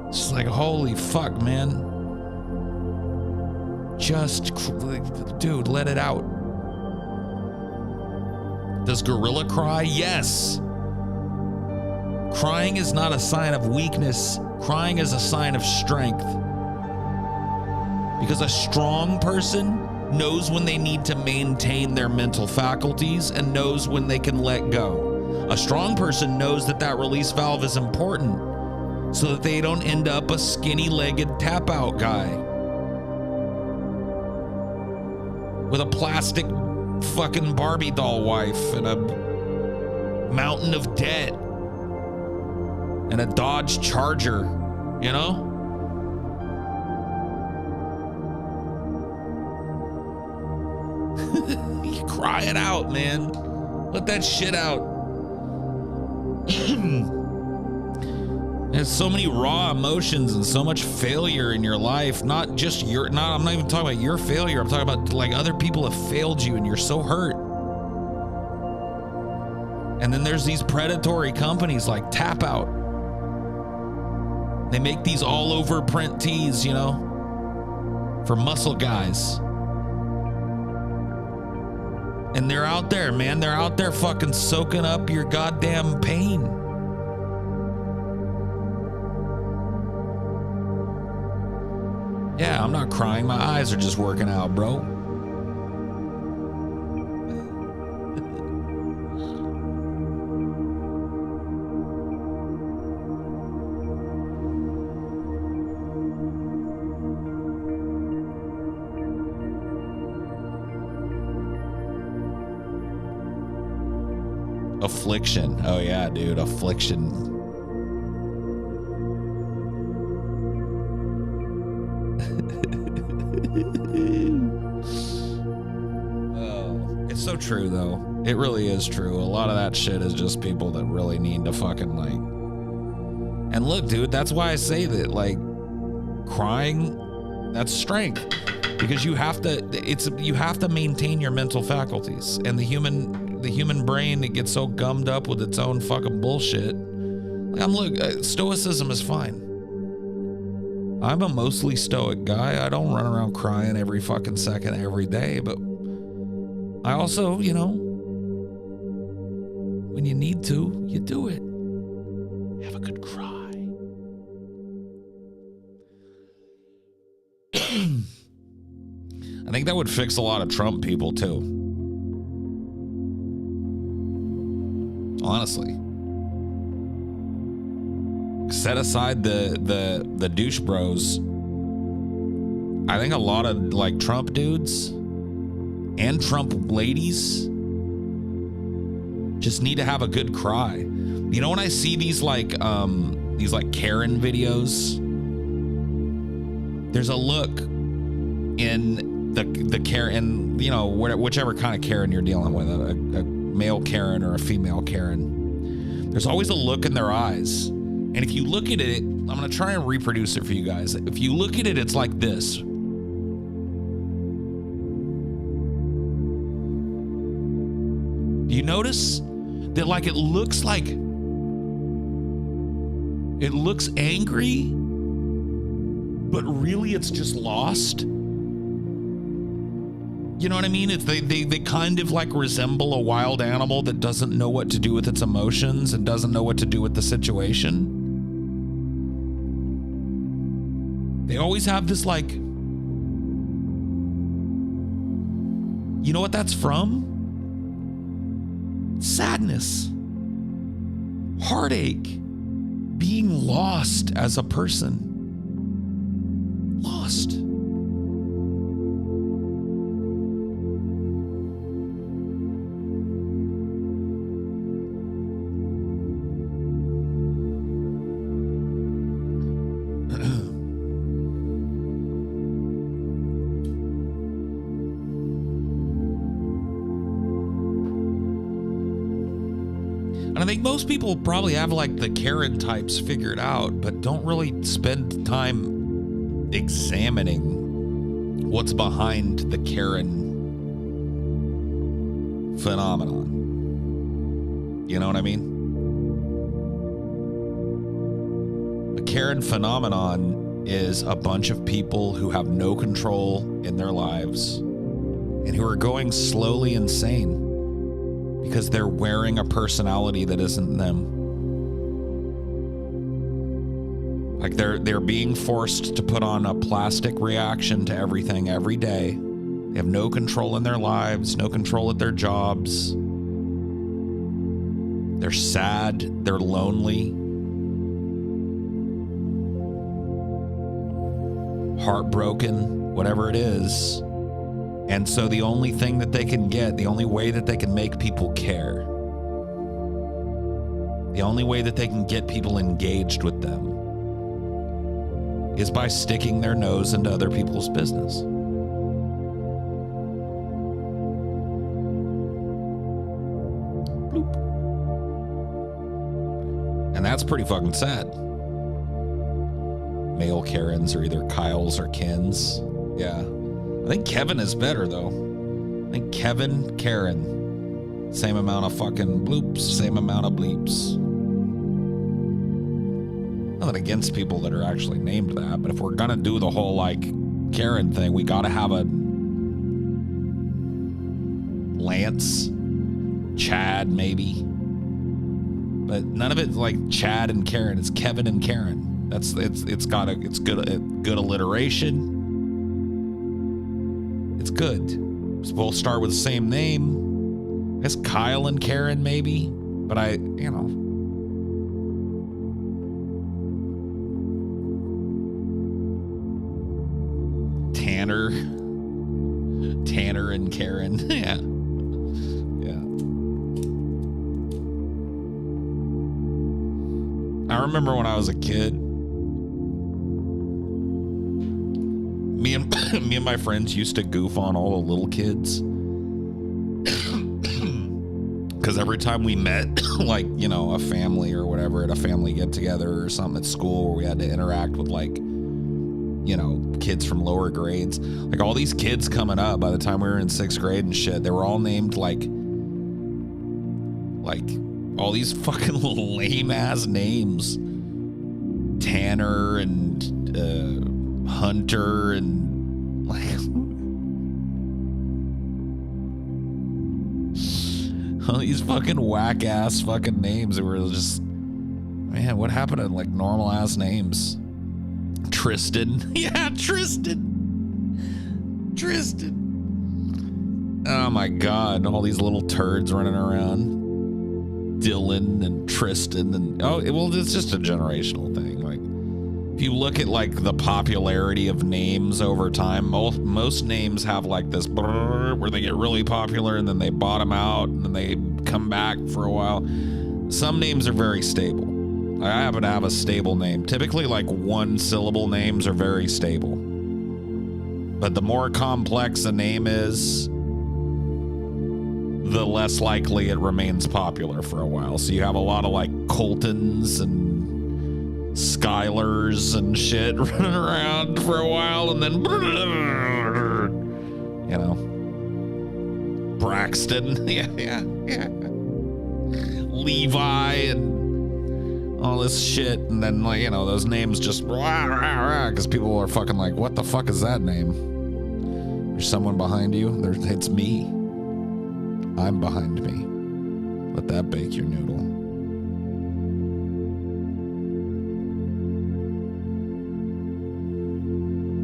It's like, holy fuck, man. Just, dude, let it out. Does gorilla cry? Yes. Crying is not a sign of weakness. Crying is a sign of strength. Because a strong person knows when they need to maintain their mental faculties and knows when they can let go. A strong person knows that that release valve is important so that they don't end up a skinny-legged tap-out guy with a plastic fucking Barbie doll wife and a mountain of debt and a Dodge Charger, you know? You cry it out, man. Let that shit out. There's so many raw emotions and so much failure in your life. Not just I'm not even talking about your failure. I'm talking about like other people have failed you and you're so hurt. And then there's these predatory companies like Tap Out. They make these all over print tees, you know, for muscle guys. And they're out there, man. They're out there fucking soaking up your goddamn pain. Yeah, I'm not crying. My eyes are just working out, bro. Affliction. Oh yeah, dude. Affliction. Oh, it's so true though. It really is true. A lot of that shit is just people that really need to fucking like. And look, dude, that's why I say that like crying, that's strength. Because you have to maintain your mental faculties, and the human brain, it gets so gummed up with its own fucking bullshit. Like stoicism is fine. I'm a mostly stoic guy. I don't run around crying every fucking second every day, but I also, you know, when you need to, you do it. Have a good cry. I think that would fix a lot of Trump people too. Honestly. Set aside the douche bros. I think a lot of like Trump dudes and Trump ladies just need to have a good cry. You know, when I see these like Karen videos, there's a look in the Karen, you know, whichever kind of Karen you're dealing with, a male Karen or a female Karen. There's always a look in their eyes. And if you look at it, I'm going to try and reproduce it for you guys. If you look at it, it's like this. Do you notice that like it looks angry, but really it's just lost? You know what I mean? It's they kind of like resemble a wild animal that doesn't know what to do with its emotions and doesn't know what to do with the situation. They always have this like, you know what that's from? Sadness, heartache, being lost as a person. Lost. I think most people probably have like the Karen types figured out, but don't really spend time examining what's behind the Karen phenomenon. You know what I mean? A Karen phenomenon is a bunch of people who have no control in their lives and who are going slowly insane because they're wearing a personality that isn't them. Like they're being forced to put on a plastic reaction to everything every day. They have no control in their lives, no control at their jobs. They're sad. They're lonely. Heartbroken, whatever it is. And so the only thing that they can get, the only way that they can make people care, the only way that they can get people engaged with them is by sticking their nose into other people's business. Bloop. And that's pretty fucking sad. Male Karens are either Kyles or Kens. Yeah. I think Kevin is better, though. I think Kevin, Karen. Same amount of fucking bloops, same amount of bleeps. Nothing against people that are actually named that, but if we're gonna do the whole, like, Karen thing, we gotta have a Lance, Chad, maybe. But none of it's like Chad and Karen. It's Kevin and Karen. It's good alliteration. It's good. We'll start with the same name. I guess Kyle and Karen maybe, but Tanner and Karen. Yeah. I remember when I was a kid, me and my friends used to goof on all the little kids. Because every time we met, like, a family or whatever, at a family get together or something at school where we had to interact with, like, kids from lower grades, like all these kids coming up by the time we were in 6th grade and shit, they were all named like all these fucking little lame ass names. Tanner and Hunter and like all these fucking whack ass fucking names that were just, man, what happened to like normal ass names? Tristan. Yeah, Tristan. Oh my God, all these little turds running around. Dylan and Tristan and it's just a generational thing. Like, if you look at like the popularity of names over time, most names have like this where they get really popular and then they bottom out and then they come back for a while. Some names are very stable. I happen to have a stable name. Typically, like one syllable names are very stable. But the more complex a name is, the less likely it remains popular for a while. So you have a lot of like Coltons and Skylers and shit running around for a while, and then Braxton, yeah, Levi and all this shit, and then like those names just because people are fucking like, what the fuck is that name? There's someone behind you. It's me. I'm behind me. Let that bake your noodle.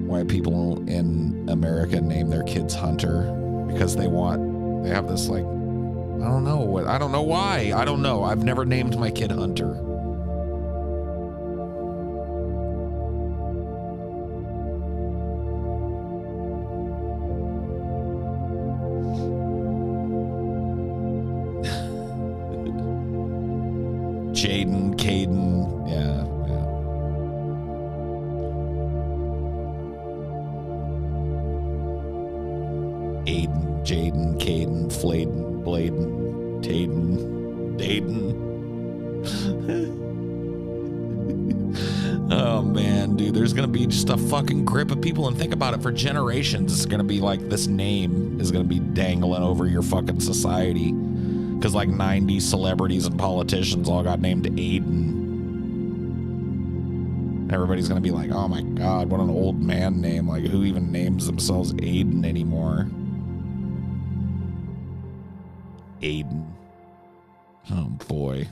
Why people in America name their kids Hunter? Because they have this like, I don't know why. I don't know. I've never named my kid Hunter. Jaden, Caden, yeah. Aiden, Jaden, Caden, Fladen, Bladen, Taden, Daden. Oh man, dude, there's gonna be just a fucking grip of people, and think about it, for generations, it's gonna be like this name is gonna be dangling over your fucking society. Because like 90 celebrities and politicians all got named Aiden. Everybody's going to be like, oh my God, what an old man name. Like, who even names themselves Aiden anymore? Aiden. Oh boy.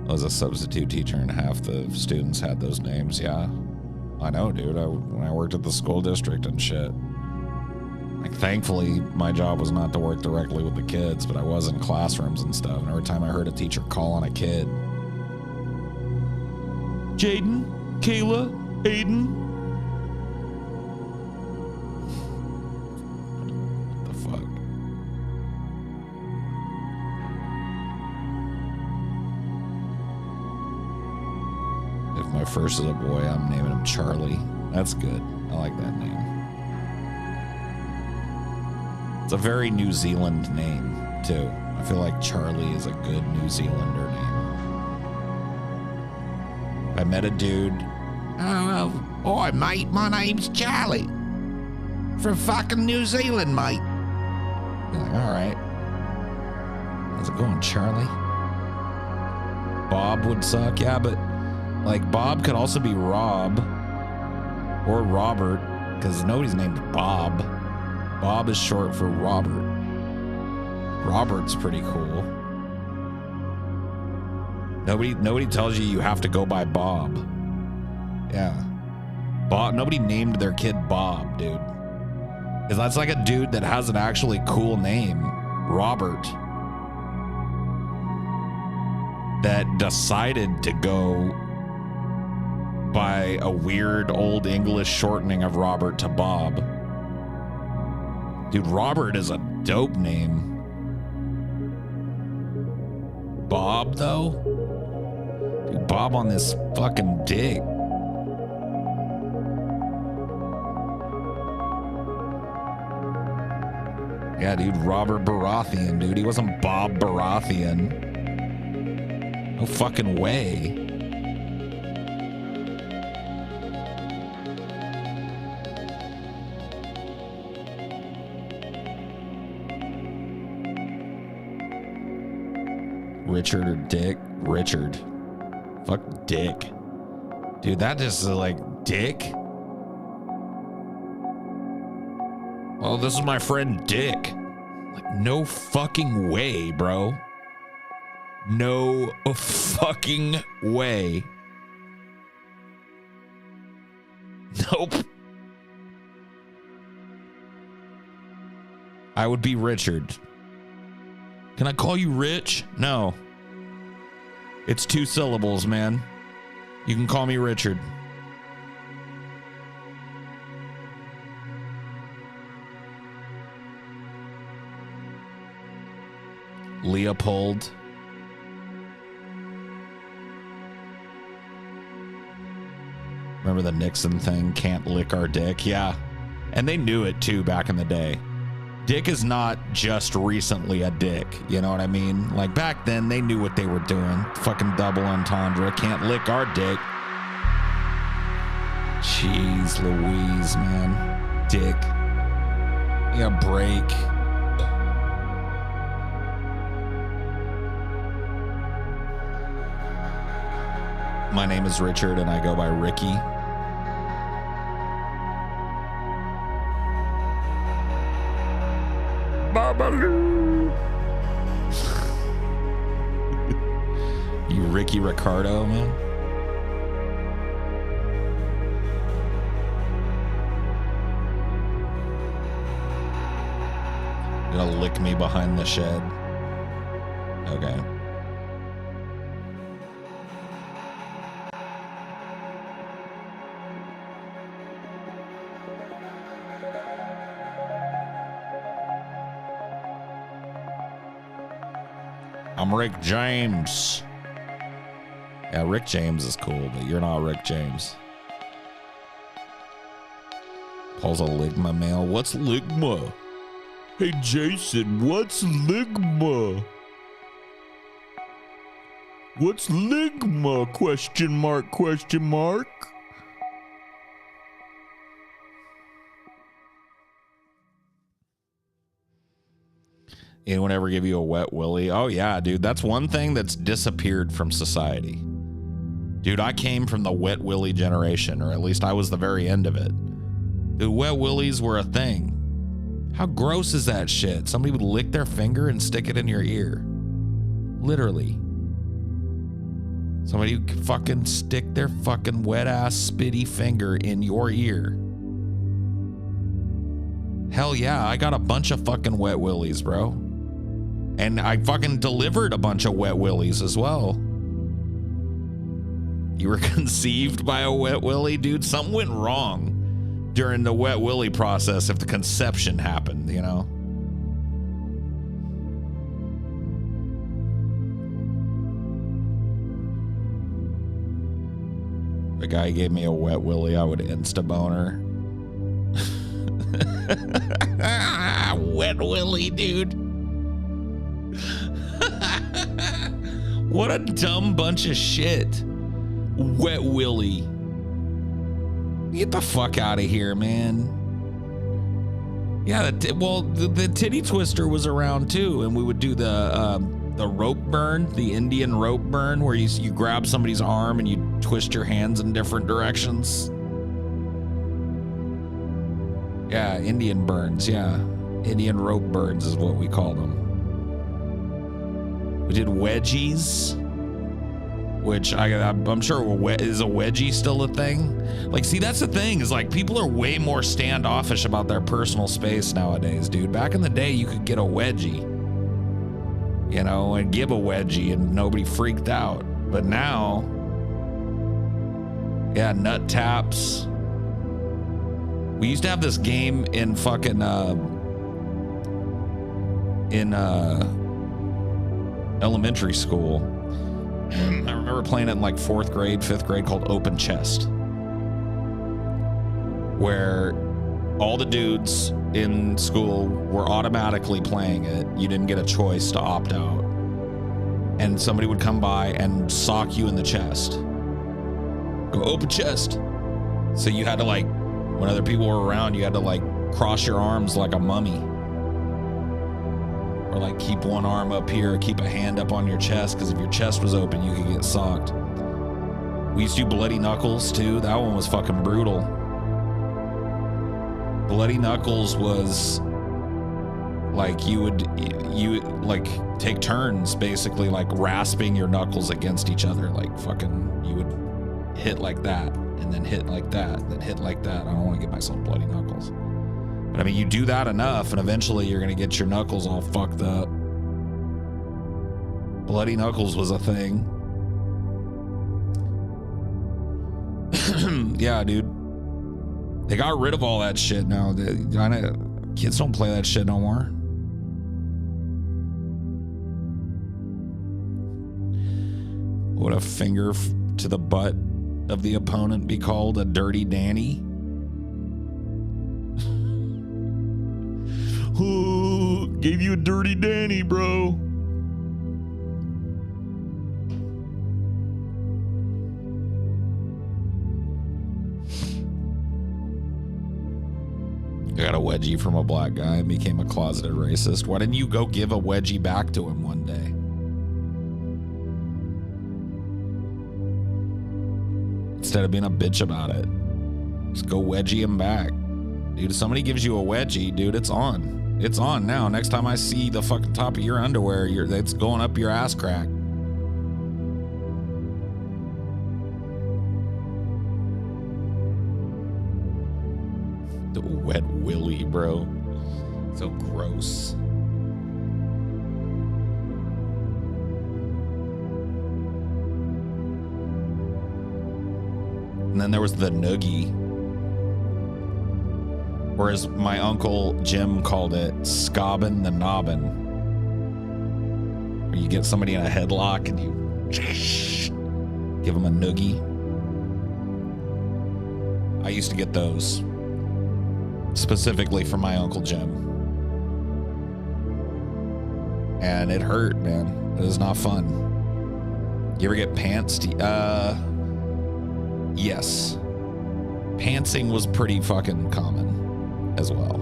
I was a substitute teacher and half the students had those names. Yeah, I know, dude. When I worked at the school district and shit. Like, thankfully, my job was not to work directly with the kids, but I was in classrooms and stuff. And every time I heard a teacher call on a kid, Jaden, Kayla, Aiden. What the fuck? If my first is a boy, I'm naming him Charlie. That's good. I like that name. It's a very New Zealand name, too. I feel like Charlie is a good New Zealander name. I met a dude. Oh, hi, mate. My name's Charlie. From fucking New Zealand, mate. You're like, all right. How's it going, Charlie? Bob would suck. Yeah, but, like, Bob could also be Rob. Or Robert. Because nobody's named Bob. Bob is short for Robert. Robert's pretty cool. Nobody tells you have to go by Bob. Yeah. Bob. Nobody named their kid Bob, dude. Because that's like a dude that has an actually cool name. Robert. That decided to go by a weird old English shortening of Robert to Bob. Dude, Robert is a dope name. Bob, though? Dude, Bob on this fucking dick. Yeah, dude, Robert Baratheon, dude. He wasn't Bob Baratheon. No fucking way. Richard or Dick? Richard. Fuck Dick. Dude, that just is like Dick. Well, this is my friend Dick. Like, no fucking way, bro. No fucking way. Nope. I would be Richard. Can I call you Rich? No. It's 2 syllables, man. You can call me Richard. Leopold. Remember the Nixon thing? Can't lick our dick. Yeah. And they knew it too back in the day. Dick is not just recently a dick. You know what I mean? Like back then, they knew what they were doing. Fucking double entendre. Can't lick our dick. Jeez Louise, man. Dick. You gotta break. My name is Richard and I go by Ricky. Babaloo. You Ricky Ricardo, man? You gonna lick me behind the shed? Okay. I'm Rick James. Yeah, Rick James is cool, but you're not Rick James. Paul's a Ligma male. What's Ligma? Hey, Jason, what's Ligma? What's Ligma? Question mark, question mark. Anyone ever give you a wet willy? Oh, yeah, dude. That's one thing that's disappeared from society. Dude, I came from the wet willy generation, or at least I was the very end of it. Dude, wet willies were a thing. How gross is that shit? Somebody would lick their finger and stick it in your ear. Literally. Somebody who can fucking stick their fucking wet ass spitty finger in your ear. Hell yeah, I got a bunch of fucking wet willies, bro. And I fucking delivered a bunch of wet willies as well. You were conceived by a wet willy? Dude, something went wrong during the wet willy process if the conception happened, you know? The guy gave me a wet willy, I would insta-boner. Wet willy, dude. What a dumb bunch of shit. Wet willy. Get the fuck out of here, man. Yeah, the titty twister was around too, and we would do the rope burn, the Indian rope burn, where you grab somebody's arm and you twist your hands in different directions. Yeah, Indian burns, yeah. Indian rope burns is what we call them. We did wedgies, which I'm sure is a wedgie still a thing? Like, see, that's the thing, is like people are way more standoffish about their personal space nowadays, dude. Back in the day, you could get a wedgie, you know, and give a wedgie and nobody freaked out. But now, yeah, nut taps. We used to have this game in fucking, elementary school. I remember playing it in like 4th grade, 5th grade, called Open Chest, where all the dudes in school were automatically playing it. You didn't get a choice to opt out. And somebody would come by and sock you in the chest. Go open chest. So you had to, like, when other people were around, you had to like cross your arms like a mummy. Or like keep one arm up here, keep a hand up on your chest, because if your chest was open, you could get socked. We used to do bloody knuckles too. That one was fucking brutal. Bloody knuckles was like you would like take turns basically, like rasping your knuckles against each other. Like fucking, you would hit like that and then hit like that, then hit like that. I don't want to get myself bloody knuckles. But I mean, you do that enough and eventually you're going to get your knuckles all fucked up. Bloody knuckles was a thing. Yeah, dude. They got rid of all that shit now. Kids don't play that shit no more. Would a finger to the butt of the opponent be called a dirty Danny? Oh, gave you a dirty Danny, bro. I got a wedgie from a black guy and became a closeted racist. Why didn't you go give a wedgie back to him one day? Instead of being a bitch about it, just go wedgie him back. Dude, if somebody gives you a wedgie, dude, it's on. It's on now. Next time I see the fucking top of your underwear, it's going up your ass crack. The wet willy, bro. So gross. And then there was the noogie. Or as my uncle Jim called it, scobbin' the nobbin'. Where you get somebody in a headlock and you give them a noogie. I used to get those specifically for my Uncle Jim. And it hurt, man. It was not fun. You ever get pantsed? Yes. Pantsing was pretty fucking common as well.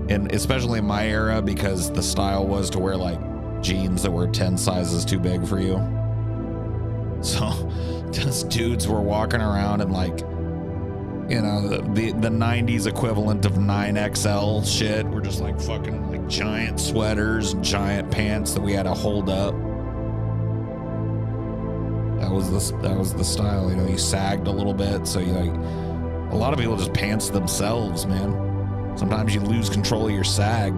And especially in my era, because the style was to wear like jeans that were 10 sizes too big for you. So just dudes were walking around in like, you know, the 90s equivalent of 9XL shit. We're just like fucking like giant sweaters and giant pants that we had to hold up. that was the style. You know, you sagged a little bit, so you like a lot of people just pants themselves, man. Sometimes you lose control of your sag.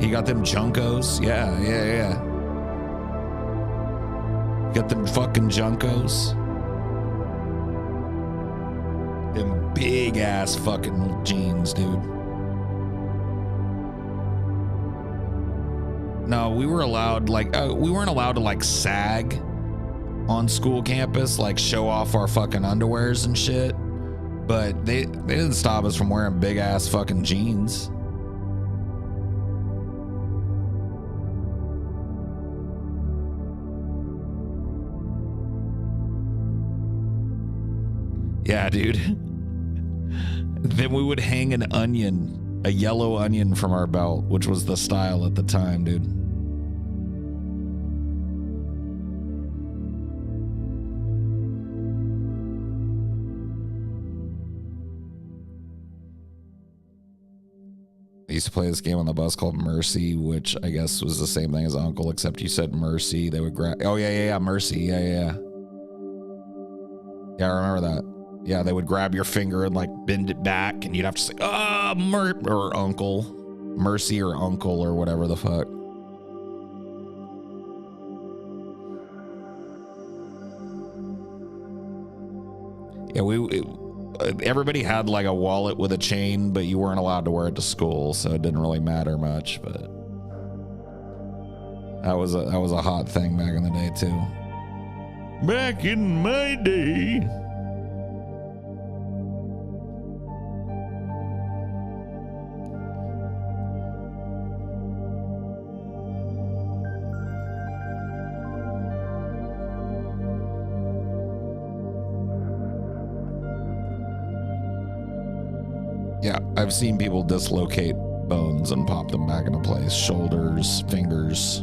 You got them Junkos, yeah. You got them fucking Junkos. Them big ass fucking jeans, dude. No, we were allowed we weren't allowed to like sag on school campus, like show off our fucking underwears and shit. But they didn't stop us from wearing big ass fucking jeans. Yeah, dude. Then we would hang an onion, a yellow onion from our belt, which was the style at the time, dude. I used to play this game on the bus called Mercy, which I guess was the same thing as Uncle, except you said Mercy. They would grab. Oh, yeah, Mercy. Yeah, I remember that. Yeah, they would grab your finger and like bend it back, and you'd have to say, or Uncle. Mercy or Uncle or whatever the fuck. Yeah, everybody had like a wallet with a chain, but you weren't allowed to wear it to school, so it didn't really matter much. But that was a hot thing back in the day too. Back in my day. Yeah, I've seen people dislocate bones and pop them back into place. Shoulders, fingers.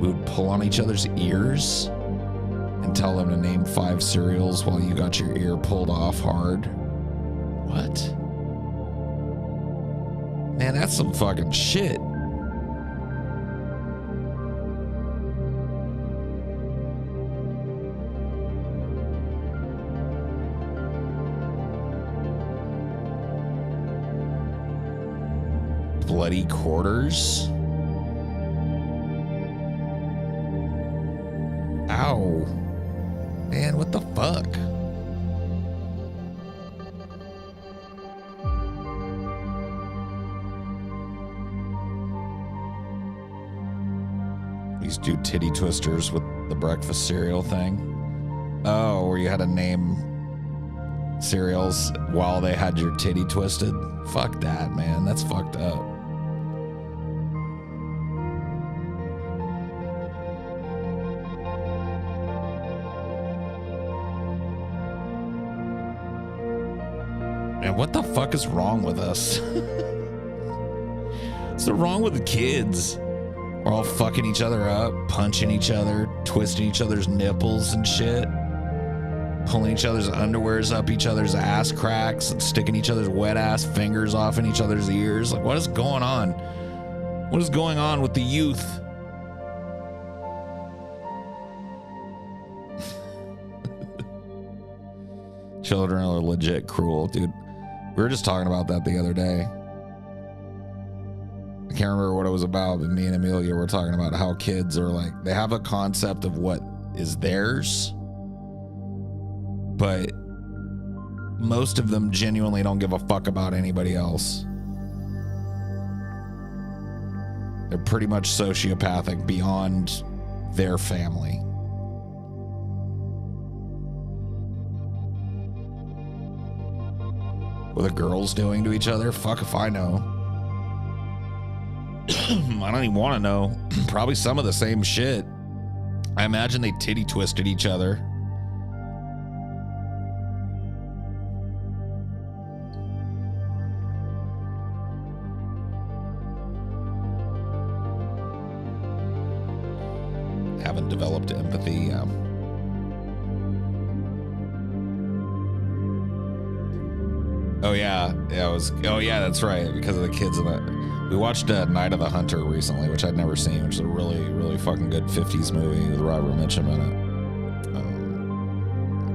We would pull on each other's ears and tell them to name 5 cereals while you got your ear pulled off hard. What? Man, that's some fucking shit. Bloody quarters? Ow. Man, what the fuck? We used to do titty twisters with the breakfast cereal thing. Oh, where you had to name cereals while they had your titty twisted? Fuck that, man. That's fucked up. Man, what the fuck is wrong with us? What's wrong with the kids? We're all fucking each other up, punching each other, twisting each other's nipples and shit, pulling each other's underwears up each other's ass cracks and sticking each other's wet ass fingers off in each other's ears. Like, what is going on? What is going on with the youth? Children are legit cruel, dude. We were just talking about that the other day. I can't remember what it was about, but me and Amelia were talking about how kids are like, they have a concept of what is theirs, but most of them genuinely don't give a fuck about anybody else. They're pretty much sociopathic beyond their family. What are the girls doing to each other? Fuck if I know. I don't even want to know. Probably some of the same shit. I imagine they titty twisted each other. Haven't developed empathy. Oh yeah, yeah, it was. Oh yeah, that's right. Because of the kids in it. We watched Night of the Hunter recently, which I'd never seen, which is a really, really fucking good '50s movie with Robert Mitchum in it.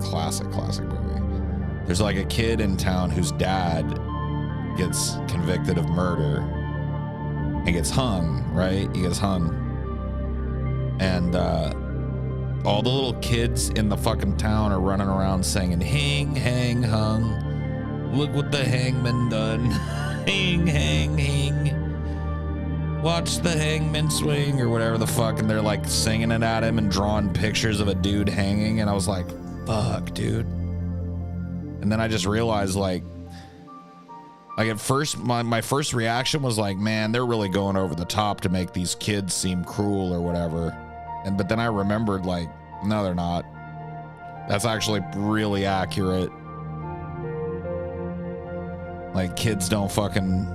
Classic movie. There's like a kid in town whose dad gets convicted of murder and gets hung. Right? He gets hung, and all the little kids in the fucking town are running around singing "Hang, hang, hung." Look what the hangman done. Hang, hang, hang. Watch the hangman swing or whatever the fuck. And they're like singing it at him and drawing pictures of a dude hanging. And I was like, fuck, dude. And then I just realized like at first, my first reaction was like, man, they're really going over the top to make these kids seem cruel or whatever. But then I remembered like, no, they're not. That's actually really accurate. Like kids don't fucking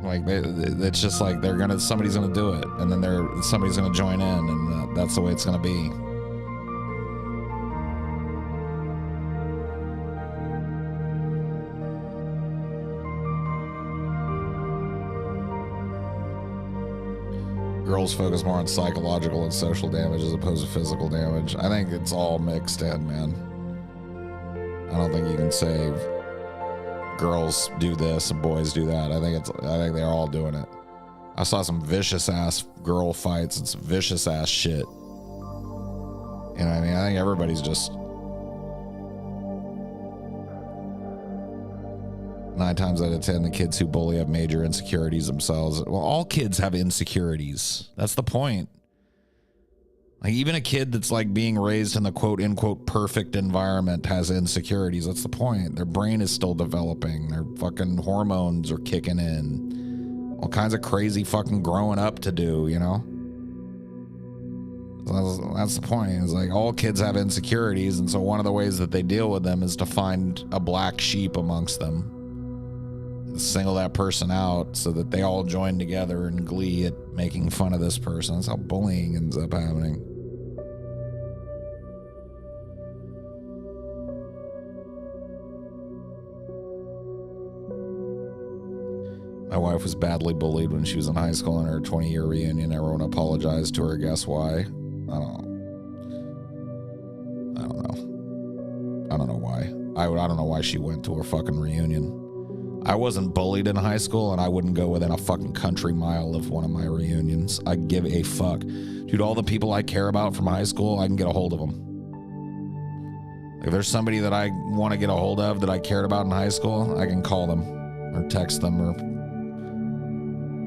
like it's just like somebody's gonna do it, and then somebody's gonna join in, and that's the way it's gonna be. Girls focus more on psychological and social damage as opposed to physical damage. I think it's all mixed in, man. I don't think you can say girls do this and boys do that. I think they're all doing it. I saw some vicious ass girl fights and some vicious ass shit. You know what I mean? I think everybody's just 9 times out of 10, the kids who bully have major insecurities themselves. Well, all kids have insecurities. That's the point. Like even a kid that's like being raised in the quote unquote perfect environment has insecurities. That's the point. Their brain is still developing. Their fucking hormones are kicking in. All kinds of crazy fucking growing up to do, you know? That's the point. It's like all kids have insecurities, and so one of the ways that they deal with them is to find a black sheep amongst them. Single that person out so that they all join together in glee at making fun of this person. That's how bullying ends up happening. My wife was badly bullied when she was in high school. In her 20-year reunion, everyone apologized to her. Guess why? I don't know why. I don't know why she went to her fucking reunion. I wasn't bullied in high school, and I wouldn't go within a fucking country mile of one of my reunions. I give a fuck. Dude, all the people I care about from high school, I can get a hold of them. If there's somebody that I want to get a hold of that I cared about in high school, I can call them or text them or,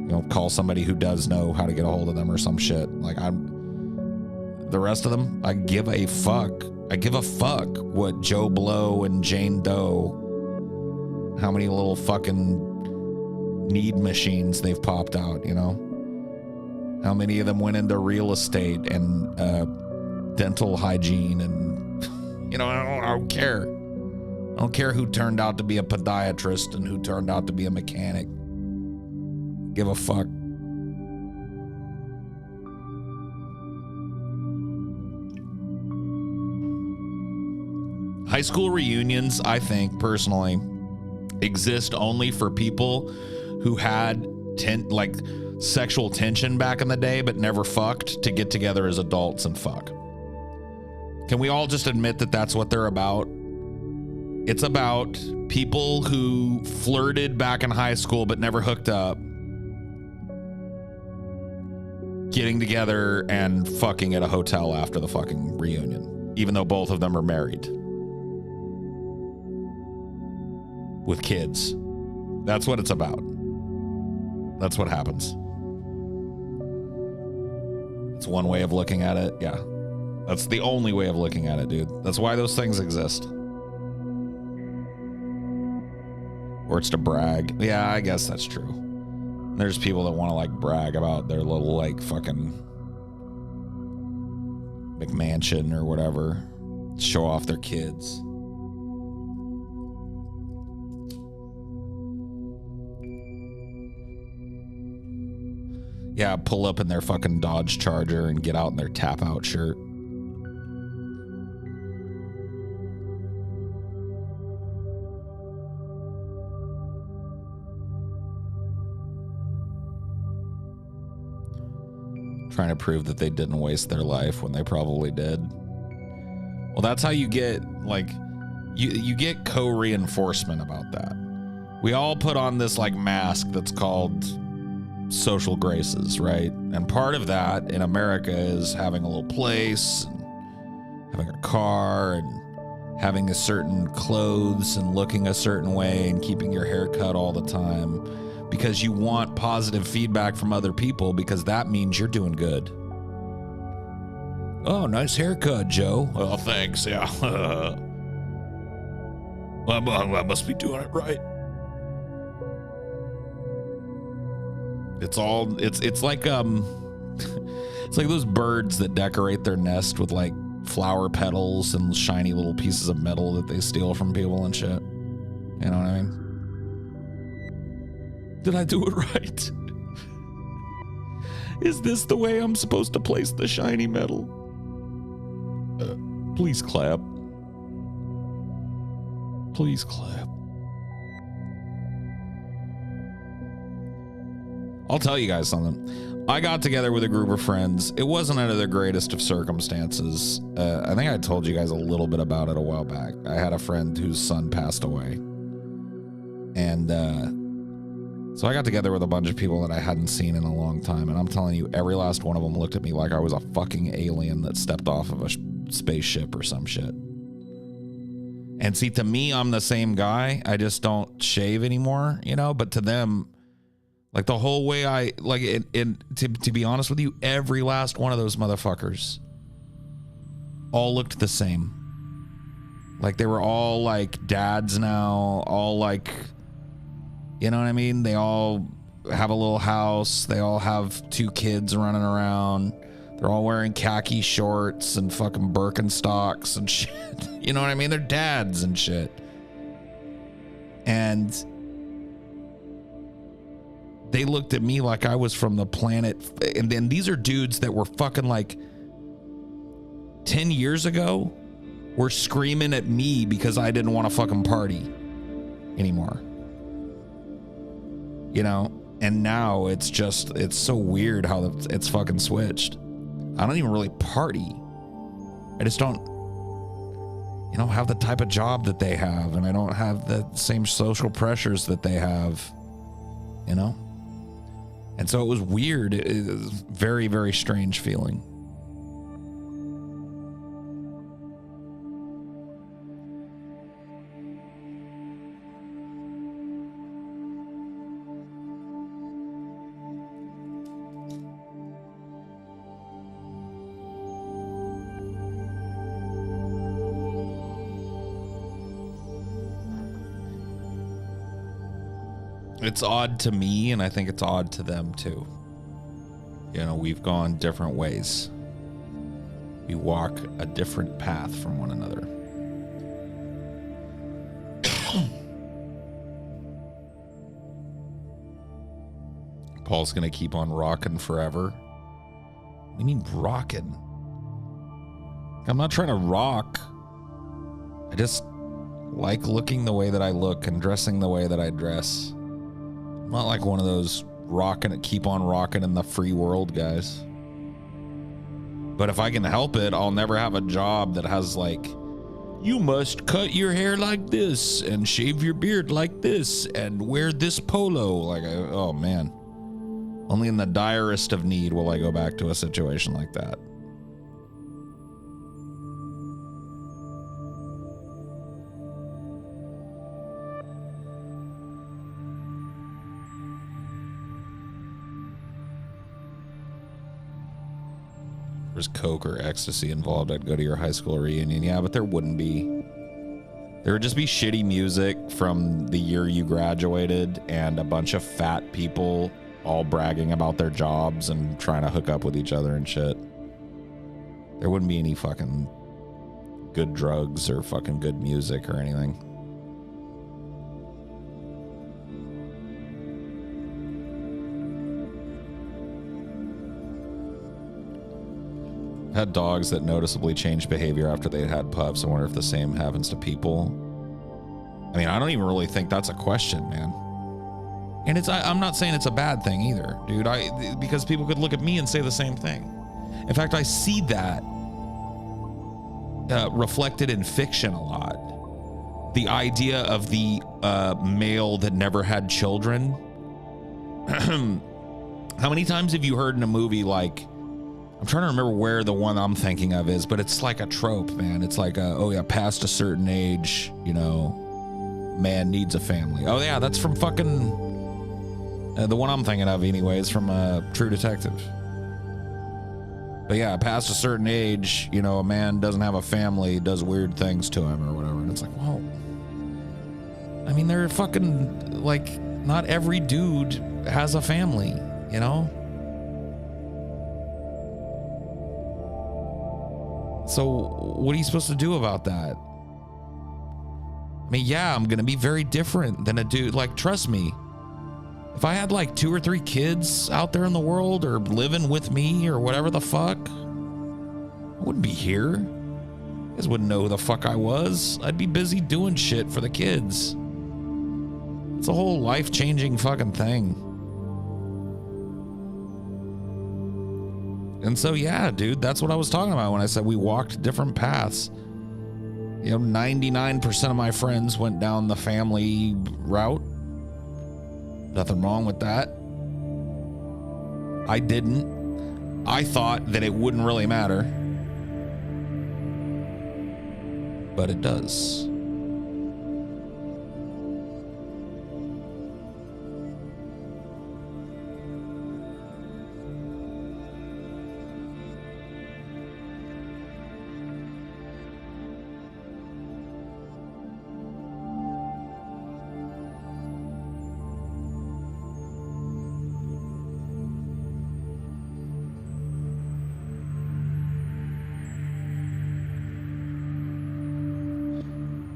you know, call somebody who does know how to get a hold of them or some shit. Like the rest of them, I give a fuck. I give a fuck what Joe Blow and Jane Doe, how many little fucking need machines they've popped out, you know? How many of them went into real estate and dental hygiene and, you know, I don't care. I don't care who turned out to be a podiatrist and who turned out to be a mechanic. Give a fuck. High school reunions, I think, personally, exist only for people who had sexual tension back in the day but never fucked to get together as adults and fuck. Can we all just admit that that's what they're about? It's about people who flirted back in high school but never hooked up getting together and fucking at a hotel after the fucking reunion, even though both of them are married with kids. That's what it's about. That's what happens. It's one way of looking at it. Yeah. That's the only way of looking at it, dude. That's why those things exist. Or it's to brag. Yeah, I guess that's true. There's people that want to like brag about their little like fucking McMansion or whatever. Show off their kids. Yeah, pull up in their fucking Dodge Charger and get out in their tap out shirt. trying to prove that they didn't waste their life when they probably did. Well, that's how you get, like, you get co-reinforcement about that. We all put on this, like, mask that's called social graces, right? And part of that in America is having a little place, and having a car, and having a certain clothes, and looking a certain way, and keeping your hair cut all the time, because you want positive feedback from other people, because that means you're doing good. Oh, nice haircut, Joe. Oh, thanks. Yeah. I must be doing it right. It's all, it's like it's like those birds that decorate their nest with like flower petals and shiny little pieces of metal that they steal from people and shit. You know what I mean? Did I do it right? Is this the way I'm supposed to place the shiny metal? Please clap. Please clap. I'll tell you guys something. I got together with a group of friends. It wasn't under the greatest of circumstances. I think I told you guys a little bit about it a while back. I had a friend whose son passed away. And so I got together with a bunch of people that I hadn't seen in a long time. And I'm telling you, every last one of them looked at me like I was a fucking alien that stepped off of a spaceship or some shit. And see, to me, I'm the same guy. I just don't shave anymore, you know? But to them, like the whole way I, like, to be honest with you, every last one of those motherfuckers all looked the same. Like they were all like dads now, all like, you know what I mean? They all have a little house. They all have 2 kids running around. They're all wearing khaki shorts and fucking Birkenstocks and shit. You know what I mean? They're dads and shit. And they looked at me like I was from the planet. And then these are dudes that were fucking like 10 years ago were screaming at me because I didn't want to fucking party anymore. You know? And now it's just, it's so weird how it's fucking switched. I don't even really party. I just don't, you know, have the type of job that they have, and I don't have the same social pressures that they have, you know? And so it was weird. It was very, very strange feeling. It's odd to me, and I think it's odd to them too. You know, we've gone different ways. We walk a different path from one another. Paul's gonna keep on rocking forever. What do you mean rocking? I'm not trying to rock. I just like looking the way that I look and dressing the way that I dress. I'm not like one of those keep on rocking in the free world guys. But if I can help it, I'll never have a job that has like, you must cut your hair like this and shave your beard like this and wear this polo. Like, oh man. Only in the direst of need will I go back to a situation like that. There's coke or ecstasy involved, I'd go to your high school reunion. Yeah, but there wouldn't be. There would just be shitty music from the year you graduated and a bunch of fat people all bragging about their jobs and trying to hook up with each other and shit. There wouldn't be any fucking good drugs or fucking good music or anything. Had dogs that noticeably changed behavior after they had pups. I wonder if the same happens to people. I mean, I don't even really think that's a question, man. And I'm not saying it's a bad thing either, dude. Because people could look at me and say the same thing. In fact, I see that reflected in fiction a lot. The idea of the male that never had children. How many times have you heard in a movie, like, I'm trying to remember where the one I'm thinking of is, but it's like a trope, man. It's like, oh yeah, past a certain age, you know, man needs a family. Oh yeah, that's from fucking, the one I'm thinking of anyway is from True Detective. But yeah, past a certain age, you know, a man doesn't have a family, does weird things to him or whatever. And it's like, well, I mean, they're fucking, like, not every dude has a family, you know? So what are you supposed to do about that? I mean, yeah, I'm going to be very different than a dude. Like, trust me, if I had like 2 or 3 kids out there in the world or living with me or whatever the fuck, I wouldn't be here. You guys wouldn't know who the fuck I was. I'd be busy doing shit for the kids. It's a whole life-changing fucking thing. And so, yeah, dude, that's what I was talking about when I said we walked different paths. You know, 99% of my friends went down the family route. Nothing wrong with that. I didn't. I thought that it wouldn't really matter. But it does.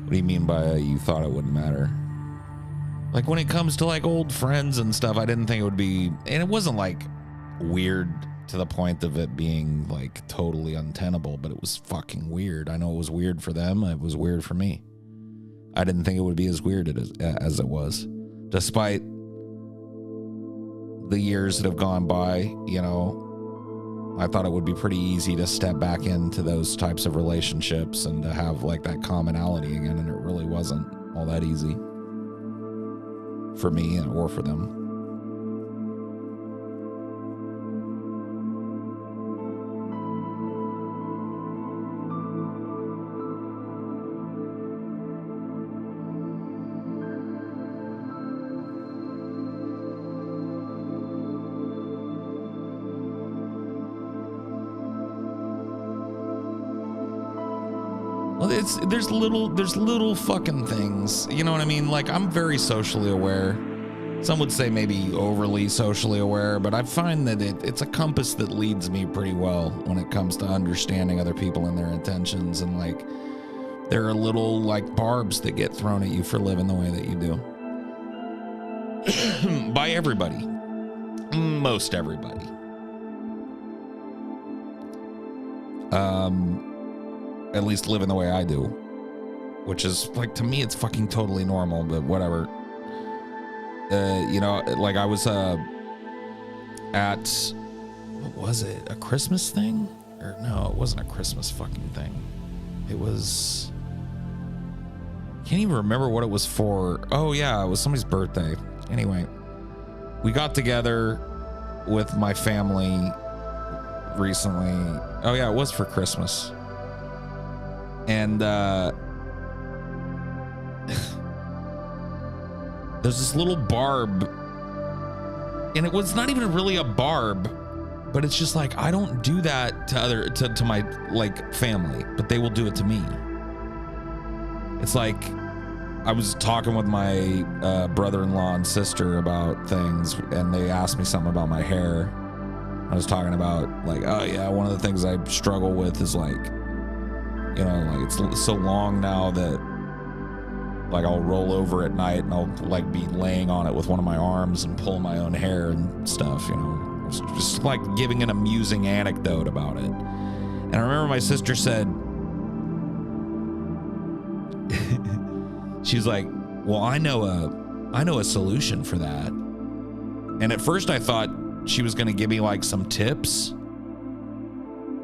What do you mean by you thought it wouldn't matter? Like when it comes to like old friends and stuff, I didn't think it would be, and it wasn't like weird to the point of it being like totally untenable, but it was fucking weird. I know it was weird for them. It was weird for me. I didn't think it would be as weird as it was, despite the years that have gone by. You know, I thought it would be pretty easy to step back into those types of relationships and to have like that commonality again, and it really wasn't all that easy for me or for them. There's little fucking things, you know what I mean? Like, I'm very socially aware. Some would say maybe overly socially aware, but I find that it's a compass that leads me pretty well when it comes to understanding other people and their intentions. And like, there are little like barbs that get thrown at you for living the way that you do. By everybody. Most everybody. At least living the way I do, which is like, to me, it's fucking totally normal, but whatever. You know, like I was at, what was it? A Christmas thing? Or no, it wasn't a Christmas fucking thing. It was, can't even remember what it was for. Oh yeah, it was somebody's birthday. Anyway, we got together with my family recently. Oh yeah, it was for Christmas. And there's this little barb, and it was not even really a barb, but it's just like, I don't do that to my like family, but they will do it to me. It's like, I was talking with my brother-in-law and sister about things, and they asked me something about my hair. I was talking about like, oh yeah, one of the things I struggle with is like, you know, like it's so long now that like I'll roll over at night and I'll like be laying on it with one of my arms and pull my own hair and stuff, you know. It's just like giving an amusing anecdote about it. And I remember my sister said, she was like, well, I know a solution for that. And at first I thought she was going to give me like some tips,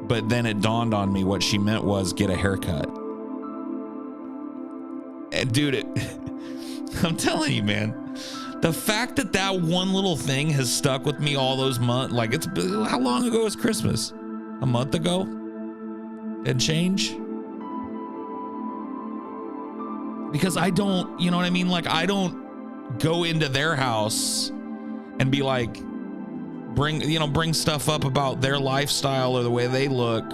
but then it dawned on me what she meant was get a haircut. And dude, I'm telling you, man, the fact that that one little thing has stuck with me all those months, like how long ago was Christmas? A month ago and change? Because I don't, you know what I mean? Like I don't go into their house and be like, bring stuff up about their lifestyle or the way they look.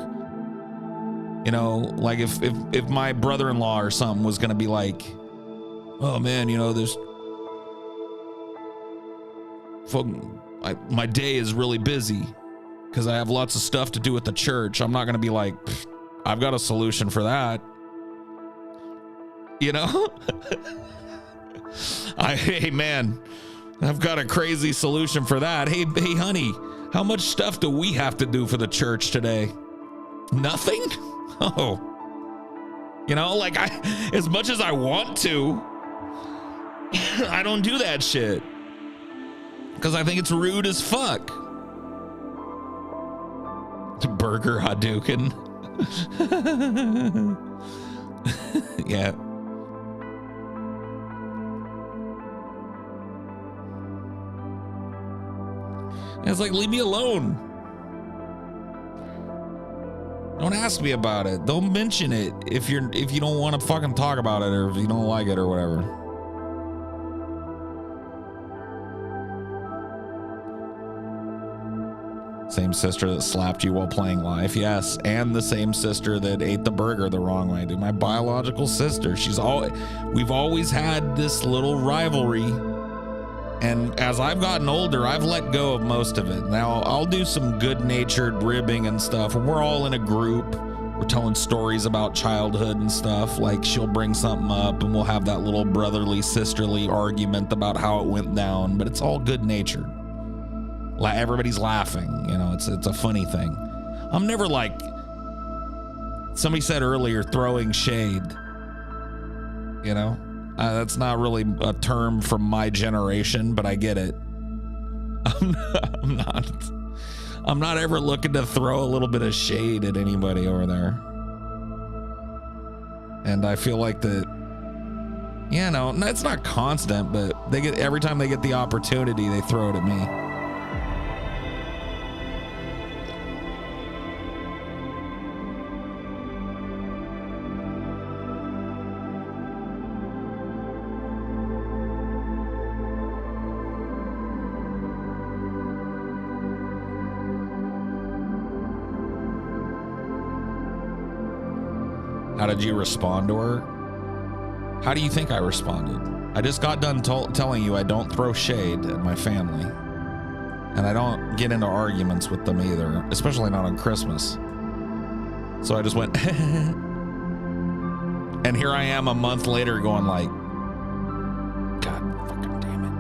You know, like if my brother-in-law or something was gonna be like, oh man, you know, there's my day is really busy because I have lots of stuff to do at the church. I'm not gonna be like, I've got a solution for that. You know? Hey man, I've got a crazy solution for that. Hey honey, how much stuff do we have to do for the church today? Nothing? Oh, you know, like as much as I want to, I don't do that shit because I think it's rude as fuck. Burger Hadouken. Yeah. It's like, leave me alone. Don't ask me about it. Don't mention it if you don't want to fucking talk about it or if you don't like it or whatever. Same sister that slapped you while playing Life. Yes, and the same sister that ate the burger the wrong way, dude. My biological sister. We've always had this little rivalry. And as I've gotten older, I've let go of most of it. Now, I'll do some good-natured ribbing and stuff. When we're all in a group, we're telling stories about childhood and stuff. Like, she'll bring something up, and we'll have that little brotherly, sisterly argument about how it went down. But it's all good-natured. Everybody's laughing. You know, it's a funny thing. I'm never like, somebody said earlier, throwing shade. You know? That's not really a term from my generation, but I get it. I'm not ever looking to throw a little bit of shade at anybody over there. And I feel like that, you know, it's not constant, but every time they get the opportunity, they throw it at me. How did you respond to her? How do you think I responded? I just got done telling you I don't throw shade at my family. And I don't get into arguments with them either, especially not on Christmas. So I just went, and here I am a month later going like, God fucking damn it.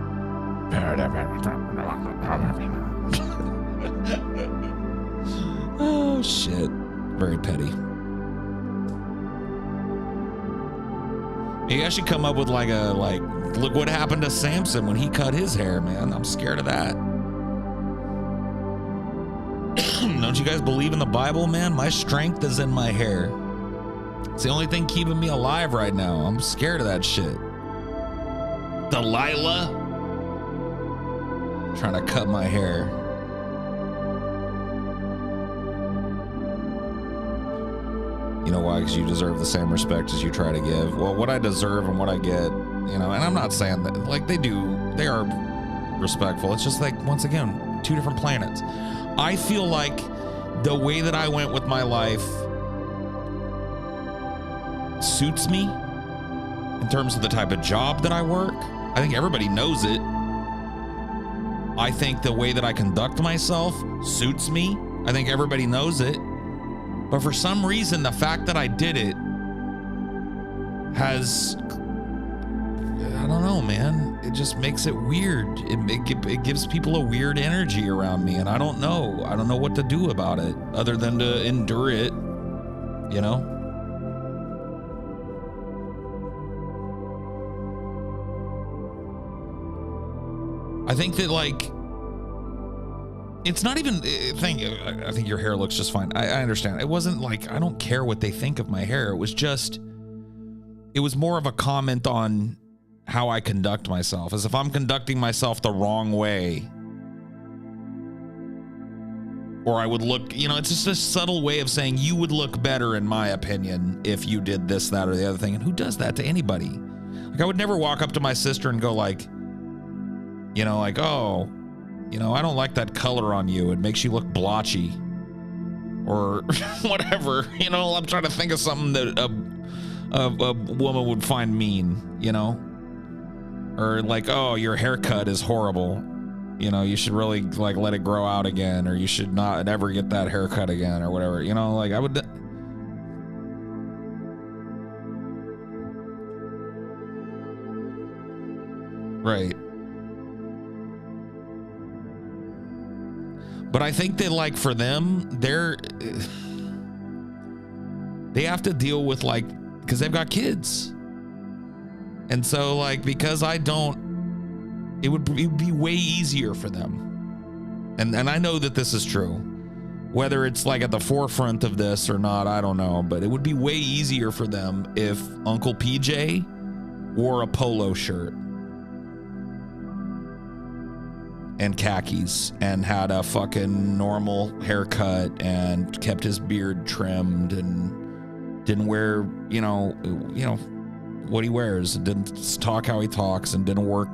Oh shit. Very petty. Maybe I should come up with like look what happened to Samson when he cut his hair, man. I'm scared of that. Don't you guys believe in the Bible, man? My strength is in my hair. It's the only thing keeping me alive right now. I'm scared of that shit. Delilah trying to cut my hair. You know why? Because you deserve the same respect as you try to give. Well, what I deserve and what I get, you know, and I'm not saying that, like, they are respectful. It's just like, once again, two different planets. I feel like the way that I went with my life suits me in terms of the type of job that I work. I think everybody knows it. I think the way that I conduct myself suits me. I think everybody knows it. But for some reason, the fact that I did it has, I don't know, man. It just makes it weird. It gives people a weird energy around me, and I don't know. I don't know what to do about it other than to endure it, you know? I think that, like, It's not even I think your hair looks just fine. I understand. It wasn't like I don't care what they think of my hair. It was more of a comment on how I conduct myself, as if I'm conducting myself the wrong way, or I would look, you know, it's just a subtle way of saying you would look better in my opinion if you did this, that, or the other thing. And who does that to anybody? Like, I would never walk up to my sister and go like, you know, like, oh, you know, I don't like that color on you. It makes you look blotchy, or whatever. You know, I'm trying to think of something that a woman would find mean, you know, or like, oh, your haircut is horrible. You know, you should really like let it grow out again, or you should not ever get that haircut again, or whatever. You know, like I would. Right. But I think that, like, for them, they have to deal with, like, because they've got kids. And so, like, because I don't, it would be way easier for them. And I know that this is true. Whether it's, like, at the forefront of this or not, I don't know. But it would be way easier for them if Uncle PJ wore a polo shirt and khakis and had a fucking normal haircut and kept his beard trimmed and didn't wear, you know what he wears, and didn't talk how he talks, and didn't work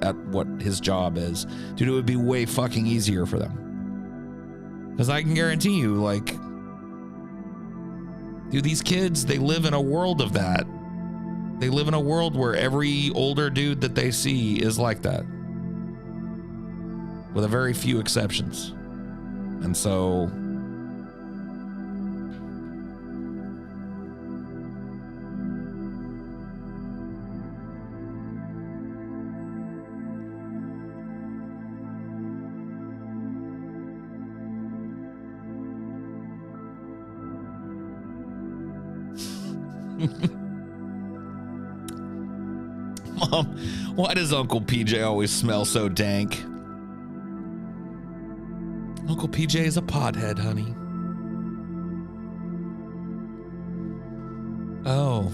at what his job is. Dude, it would be way fucking easier for them. Because I can guarantee you, like, dude, these kids, they live in a world of that. They live in a world where every older dude that they see is like that, with a very few exceptions. And so Mom, why does Uncle PJ always smell so dank? Uncle PJ is a pothead, honey. Oh.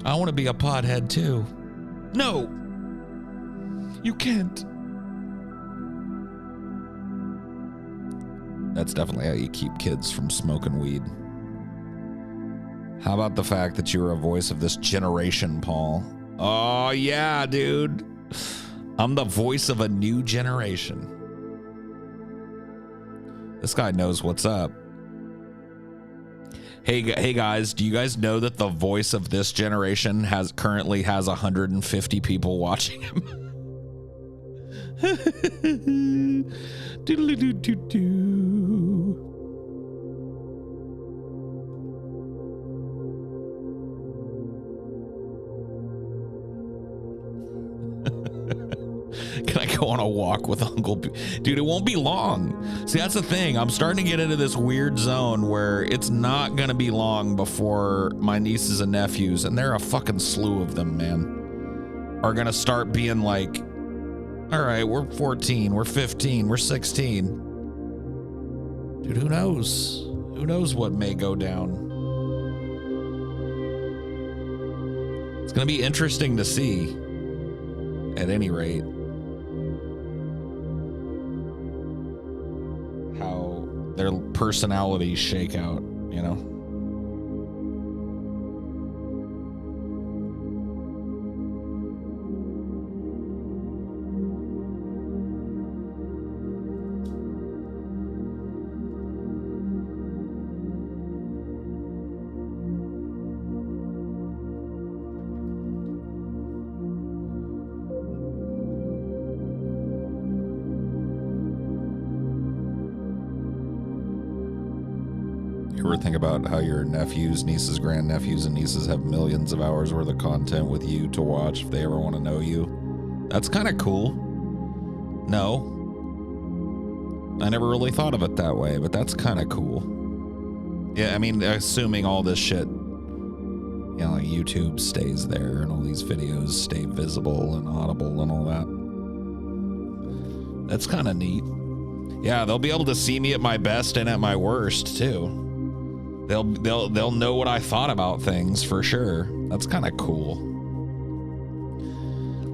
I want to be a pothead too. No. You can't. That's definitely how you keep kids from smoking weed. How about the fact that you're a voice of this generation, Paul? Oh, yeah, dude. I'm the voice of a new generation. This guy knows what's up. Hey guys, do you guys know that the voice of this generation currently has 150 people watching him? Doodle-doo-doo-doo. Can I go on a walk with Uncle P? Dude, it won't be long. See, that's the thing. I'm starting to get into this weird zone where it's not going to be long before my nieces and nephews, and there are a fucking slew of them, man, are going to start being like, all right, we're 14, we're 15, we're 16. Dude, who knows? Who knows what may go down? It's going to be interesting to see, at any rate, how their personalities shake out, you know? Think about how your nephews, nieces, grandnephews, and nieces have millions of hours worth of content with you to watch if they ever want to know you. That's kind of cool. No, I never really thought of it that way, but that's kind of cool. Yeah, I mean, assuming all this shit, you know, like YouTube stays there and all these videos stay visible and audible and all that. That's kind of neat. Yeah, they'll be able to see me at my best and at my worst too. They'll know what I thought about things for sure. That's kind of cool.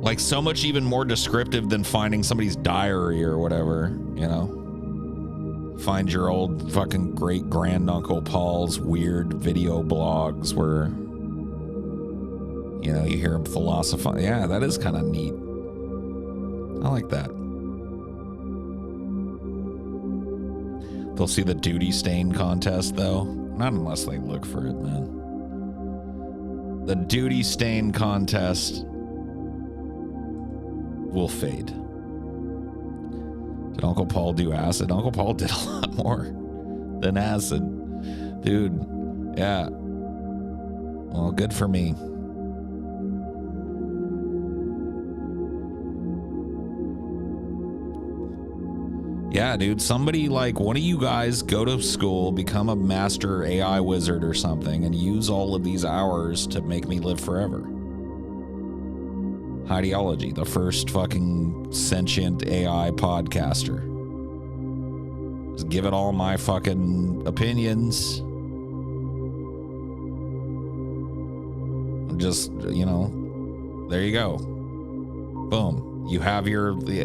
Like so much even more descriptive than finding somebody's diary or whatever, you know? Find your old fucking great granduncle Paul's weird video blogs where, you know, you hear him philosophize. Yeah, that is kind of neat. I like that. They'll see the duty stain contest though. Not unless they look for it, man. The duty stain contest will fade. Did Uncle Paul do acid? Uncle Paul did a lot more than acid. Dude, yeah. Well, good for me. Yeah, dude, somebody like one of you guys go to school, become a master AI wizard or something, and use all of these hours to make me live forever. Highdeology, the first fucking sentient AI podcaster. Just give it all my fucking opinions. Just, you know, there you go. Boom. You have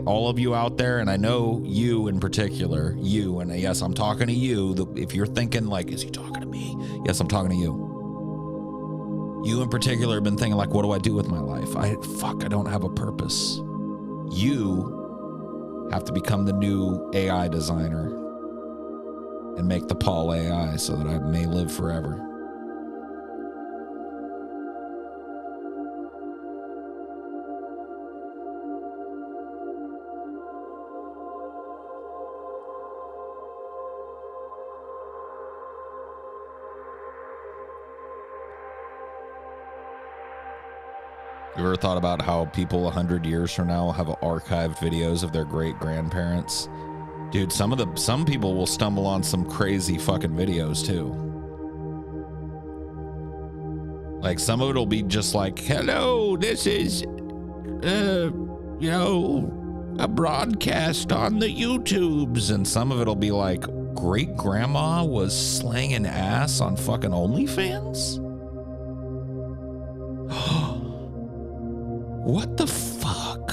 all of you out there, and I know you in particular, you, and yes, I'm talking to you. If you're thinking like, is he talking to me? Yes, I'm talking to you. You in particular have been thinking like, what do I do with my life? I don't have a purpose. You have to become the new AI designer and make the Paul AI so that I may live forever. You ever thought about how people 100 years from now have archived videos of their great-grandparents? Dude, some people will stumble on some crazy fucking videos too. Like some of it'll be just like, hello, this is, you know, a broadcast on the YouTubes. And some of it'll be like, great-grandma was slanging ass on fucking OnlyFans? What the fuck?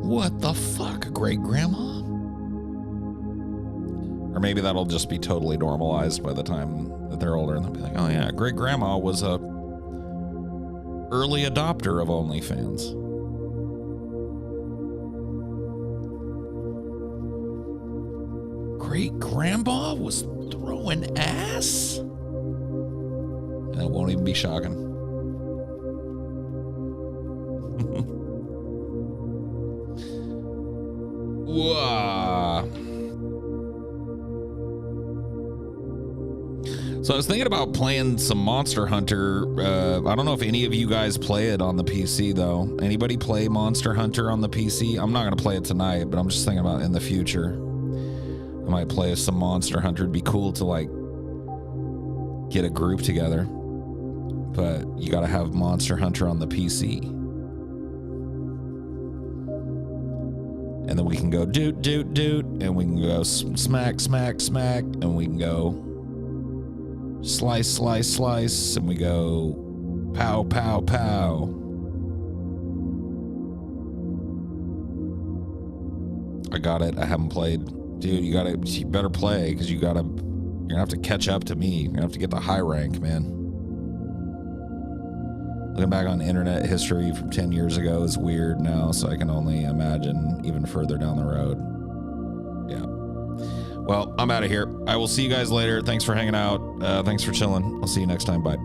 What the fuck, great grandma? Or maybe that'll just be totally normalized by the time that they're older and they'll be like, oh yeah, great grandma was a early adopter of OnlyFans. Great grandpa was throwing ass? And it won't even be shocking. Whoa. So I was thinking about playing some Monster Hunter. I don't know if any of you guys play it on the PC though. Anybody play Monster Hunter on the PC? I'm not going to play it tonight, but I'm just thinking about in the future. I might play some Monster Hunter. It'd be cool to like get a group together, but you got to have Monster Hunter on the PC. And then we can go doot, doot, doot, and we can go smack, smack, smack, and we can go slice, slice, slice, and we go pow, pow, pow. I got it. I haven't played. Dude, you better play because you're gonna have to catch up to me. You're gonna have to get the high rank, man. Looking back on internet history from 10 years ago is weird now, so I can only imagine even further down the road. Yeah. Well, I'm out of here. I will see you guys later. Thanks for hanging out. Thanks for chilling. I'll see you next time. Bye.